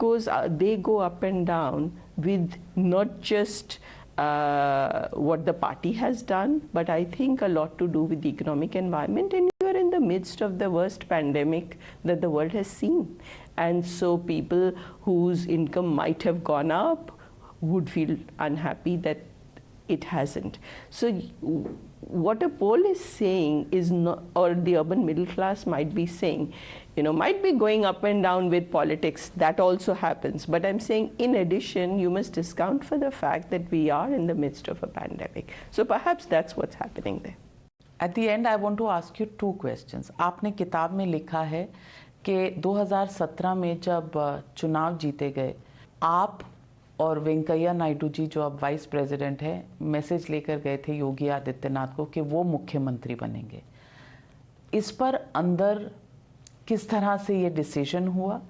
they go up and down with not just what the party has done, but I think a lot to do with the economic environment, and you are in the midst of the worst pandemic that the world has seen. And so people whose income might have gone up would feel unhappy that it hasn't. So what a poll is saying is not, or the urban middle class might be saying, might be going up and down with politics. That also happens. But I'm saying, in addition, you must discount for the fact that we are in the midst of a pandemic. So perhaps that's what's happening there. At the end, I want to ask you two questions. आपने किताब में लिखा है कि 2017 में जब चुनाव जीते गए, आप और वेंकैया नायडू जी जो अब वाइस प्रेसिडेंट हैं, मैसेज लेकर गए थे योगी आदित्यनाथ को कि वो मुख्यमंत्री बनेंगे। इस पर अंदर किस तरह से ये डिसीजन हुआ,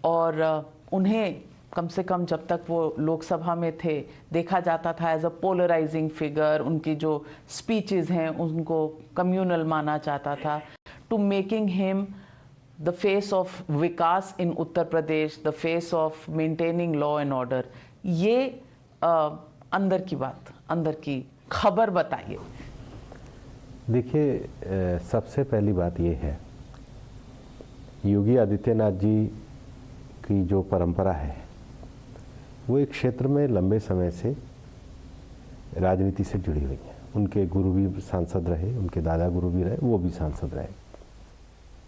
और उन्हें कम से कम जब तक वो लोकसभा में थे देखा जाता था एज अ पोलराइजिंग फिगर, उनकी जो स्पीचेस हैं उनको कम्युनल माना जाता था, to making him the face of vikas in Uttar Pradesh, the face of maintaining law and order. ये अंदर की बात, अंदर की खबर बताइए। देखिए, सबसे पहली बात ये है, योगी आदित्यनाथ जी की जो परंपरा है वो एक क्षेत्र में लंबे समय से राजनीति से जुड़ी हुई है। उनके गुरु भी सांसद रहे, उनके दादा गुरु भी रहे, वो भी सांसद रहे।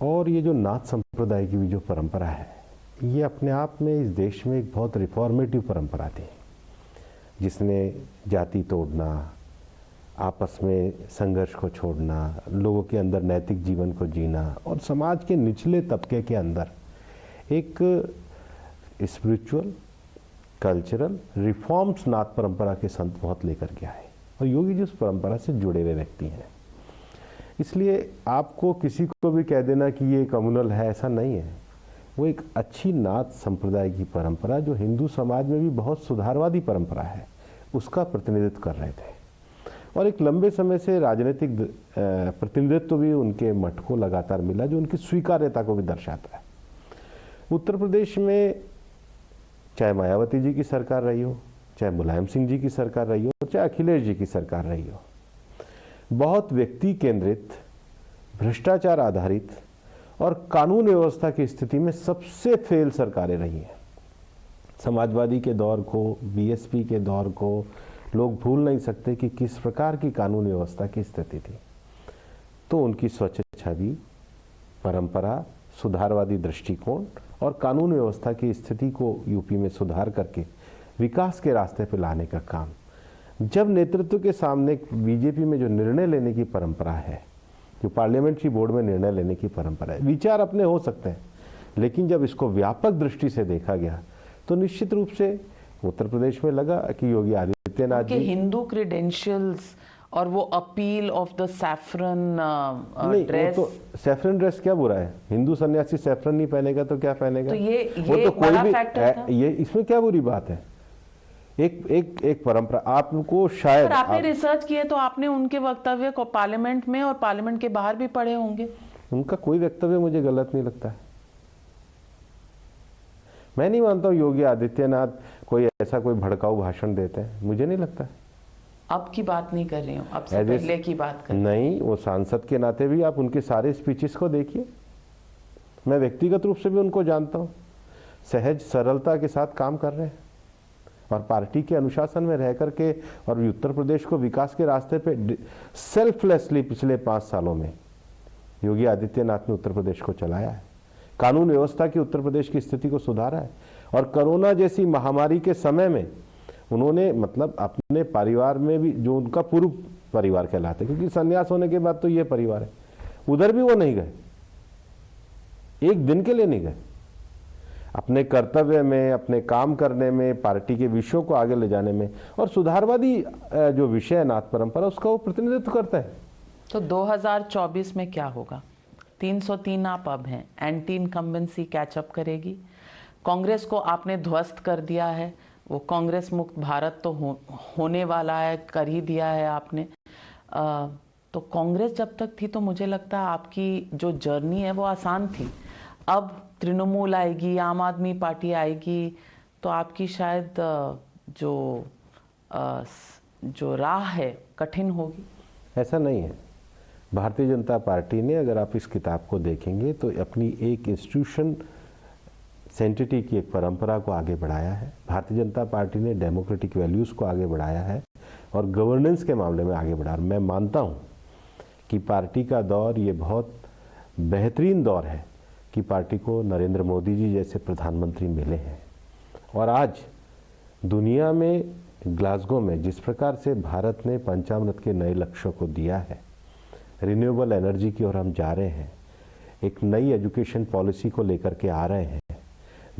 और ये जो नाथ संप्रदाय की भी जो परंपरा है, ये अपने आप में इस देश में एक बहुत रिफॉर्मेटिव परंपरा थी, जिसने जाति तोड़ना, आपस में संघर्ष को छोड़ना, लोगों के अंदर नैतिक जीवन को जीना और समाज के निचले तबके के अंदर एक स्पिरिचुअल कल्चरल रिफॉर्म्स नाथ परंपरा के संत बहुत लेकर के आए, और योगी जी उस परंपरा से जुड़े हुए व्यक्ति हैं। इसलिए आपको किसी को भी कह देना कि ये कम्युनल है, ऐसा नहीं है। वो एक अच्छी नाथ संप्रदाय की परंपरा, जो हिंदू समाज में भी बहुत सुधारवादी परंपरा है, उसका प्रतिनिधित्व कर रहे थे। और एक लंबे समय से राजनीतिक प्रतिनिधित्व भी उनके मठ को लगातार मिला, जो उनकी स्वीकार्यता को भी दर्शाता है। उत्तर प्रदेश में चाहे मायावती जी की सरकार रही हो, चाहे मुलायम सिंह जी की सरकार रही हो, चाहे अखिलेश जी की सरकार रही हो, बहुत व्यक्ति केंद्रित, भ्रष्टाचार आधारित और कानून व्यवस्था की स्थिति में सबसे फेल सरकारें रही हैं। समाजवादी के दौर को, बीएसपी के दौर को लोग भूल नहीं सकते कि किस प्रकार की कानून व्यवस्था की स्थिति थी। तो उनकी स्वच्छ छवि, परंपरा, सुधारवादी दृष्टिकोण और कानून व्यवस्था की स्थिति को यूपी में सुधार करके विकास के रास्ते पर लाने का काम, जब नेतृत्व के सामने बीजेपी में जो निर्णय लेने की परंपरा है, जो पार्लियामेंट्री बोर्ड में निर्णय लेने की परंपरा है, विचार अपने हो सकते हैं, लेकिन जब इसको व्यापक दृष्टि से देखा गया तो निश्चित रूप से उत्तर प्रदेश में लगा कि योगी आदित्यनाथ जी हिंदू क्रेडेंशियल्स और वो appeal of the saffron dress, तो सैफरन ड्रेस क्या बुरा है? हिंदू सन्यासी सैफरन नहीं पहनेगा तो क्या पहनेगा? तो ये वो तो कोई बड़ा भी फैक्टर था। ये इसमें क्या बुरी बात है? एक परंपरा आपको शायद पर आपने रिसर्च किए तो आपने उनके वक्तव्य को पार्लियामेंट में और पार्लियामेंट के बाहर भी पढ़े होंगे। उनका कोई वक्तव्य मुझे गलत नहीं लगता है। मैं नहीं मानता हूँ योगी आदित्यनाथ कोई ऐसा कोई भड़काऊ भाषण देते हैं, मुझे नहीं लगता। अब की बात नहीं कर रही हूँ, अब से पहले की बात कर रही हूँ। नहीं, वो सांसद के नाते भी आप उनके सारे स्पीचेस को देखिए। मैं व्यक्तिगत रूप से भी उनको जानता हूँ, सहज सरलता के साथ काम कर रहे हैं और पार्टी के अनुशासन में रह करके और उत्तर प्रदेश को विकास के रास्ते पे सेल्फलेसली पिछले 5 सालों में योगी आदित्यनाथ ने उत्तर प्रदेश को चलाया है। कानून व्यवस्था की उत्तर प्रदेश की स्थिति को सुधारा है, और कोरोना जैसी महामारी के समय में उन्होंने मतलब अपने परिवार में भी, जो उनका पूर्व परिवार कहलाते, क्योंकि संन्यास होने के बाद तो ये परिवार है, उधर भी वो नहीं गए, एक दिन के लिए नहीं गए। अपने कर्तव्य में, अपने काम करने में, पार्टी के विषयों को आगे ले जाने में, और सुधारवादी जो विषय है नाथ परंपरा, उसका वो प्रतिनिधित्व करता है। तो 2024 में क्या होगा? 303 आप अब हैं, एंटी इनकम्बेंसी कैचअप करेगी। कांग्रेस को आपने ध्वस्त कर दिया है, वो कांग्रेस मुक्त भारत तो होने वाला है, कर ही दिया है आपने। तो कांग्रेस जब तक थी तो मुझे लगता है आपकी जो जर्नी है वो आसान थी। अब तृणमूल आएगी, आम आदमी पार्टी आएगी, तो आपकी शायद जो राह है कठिन होगी। ऐसा नहीं है। भारतीय जनता पार्टी ने, अगर आप इस किताब को देखेंगे, तो अपनी एक इंस्टीट्यूशन सेंटिटी की एक परंपरा को आगे बढ़ाया है। भारतीय जनता पार्टी ने डेमोक्रेटिक वैल्यूज़ को आगे बढ़ाया है। और गवर्नेंस के मामले में आगे बढ़ा। मैं मानता हूँ कि पार्टी का दौर ये बहुत बेहतरीन दौर है कि पार्टी को नरेंद्र मोदी जी जैसे प्रधानमंत्री मिले हैं। और आज दुनिया में ग्लासगो में जिस प्रकार से भारत ने पंचामृत के नए लक्ष्यों को दिया है, रिन्यूएबल एनर्जी की ओर हम जा रहे हैं, एक नई एजुकेशन पॉलिसी को लेकर के आ रहे हैं,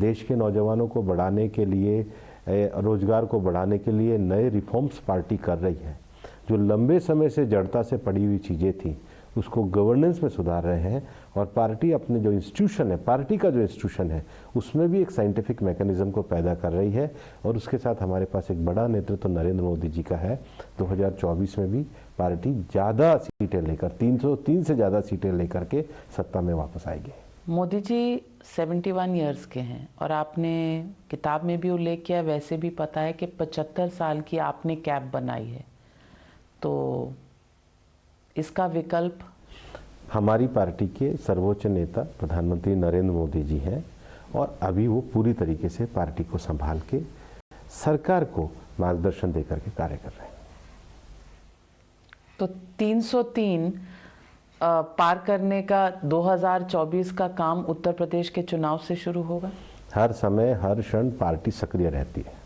देश के नौजवानों को बढ़ाने के लिए, रोजगार को बढ़ाने के लिए नए रिफॉर्म्स पार्टी कर रही है। जो लंबे समय से जड़ता से पड़ी हुई चीज़ें थी उसको गवर्नेंस में सुधार रहे हैं। और पार्टी अपने जो इंस्टीट्यूशन है, पार्टी का जो इंस्टीट्यूशन है, उसमें भी एक साइंटिफिक मैकेनिज्म को पैदा कर रही है। और उसके साथ हमारे पास एक बड़ा नेतृत्व नरेंद्र मोदी जी का है। 2024 में भी पार्टी ज़्यादा सीटें लेकर, 303 से ज़्यादा सीटें लेकर के सत्ता में वापस आएगी। मोदी जी 71 इयर्स के हैं और आपने किताब में भी उल्लेख किया, वैसे भी पता है कि 75 साल की आपने कैब बनाई है। तो इसका विकल्प? हमारी पार्टी के सर्वोच्च नेता प्रधानमंत्री नरेंद्र मोदी जी हैं और अभी वो पूरी तरीके से पार्टी को संभाल के सरकार को मार्गदर्शन देकर के कार्य कर रहे हैं। तो 303 पार करने का 2024 का काम उत्तर प्रदेश के चुनाव से शुरू होगा? हर समय हर क्षण पार्टी सक्रिय रहती है।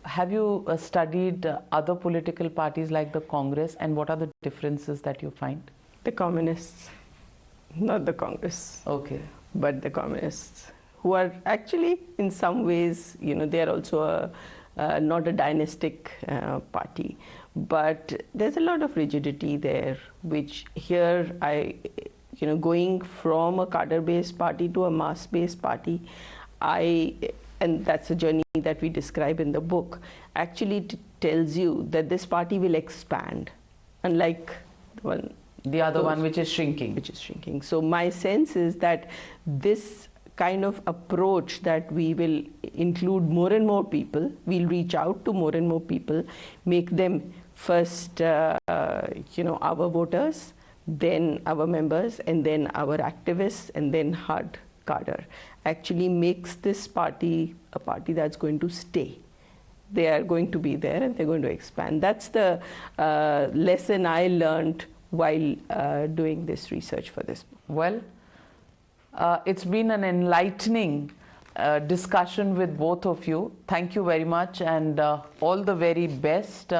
Have you studied other political parties like the Congress, and what are the differences that you find? The communists, not the Congress. Okay. But the communists, who are actually in some ways, they are also not a dynastic party, but there's a lot of rigidity there, which here going from a cadre-based party to a mass-based party, and that's a journey that we describe in the book, actually tells you that this party will expand, unlike the other one which is shrinking. So my sense is that this kind of approach, that we will include more and more people, we'll reach out to more and more people, make them first, our voters, then our members, and then our activists, and then hard cadre, actually makes this party a party that's going to stay. They are going to be there and they're going to expand. That's the lesson I learned while doing this research for this book. Well, it's been an enlightening discussion with both of you. Thank you very much and all the very best.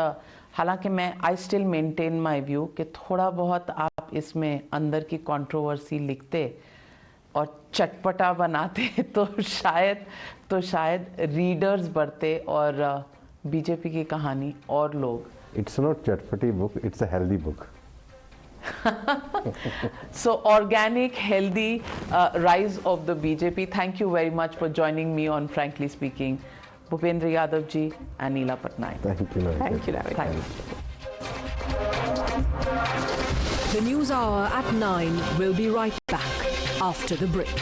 हालांकि मैं I still maintain my view कि थोड़ा बहुत आप इसमें अंदर की controversy लिखते और चटपटा बनाते तो शायद रीडर्स बढ़ते और बीजेपी की कहानी और लोग. It's not चटपटी book, it's a healthy book. So organic, healthy rise of the BJP. Thank you very much for joining me on Frankly Speaking. Bhupendra Yadav ji and Neela Patnaik. Thank you. Thank you, Navika. Thank you. The News Hour at 9 will be right back after the break.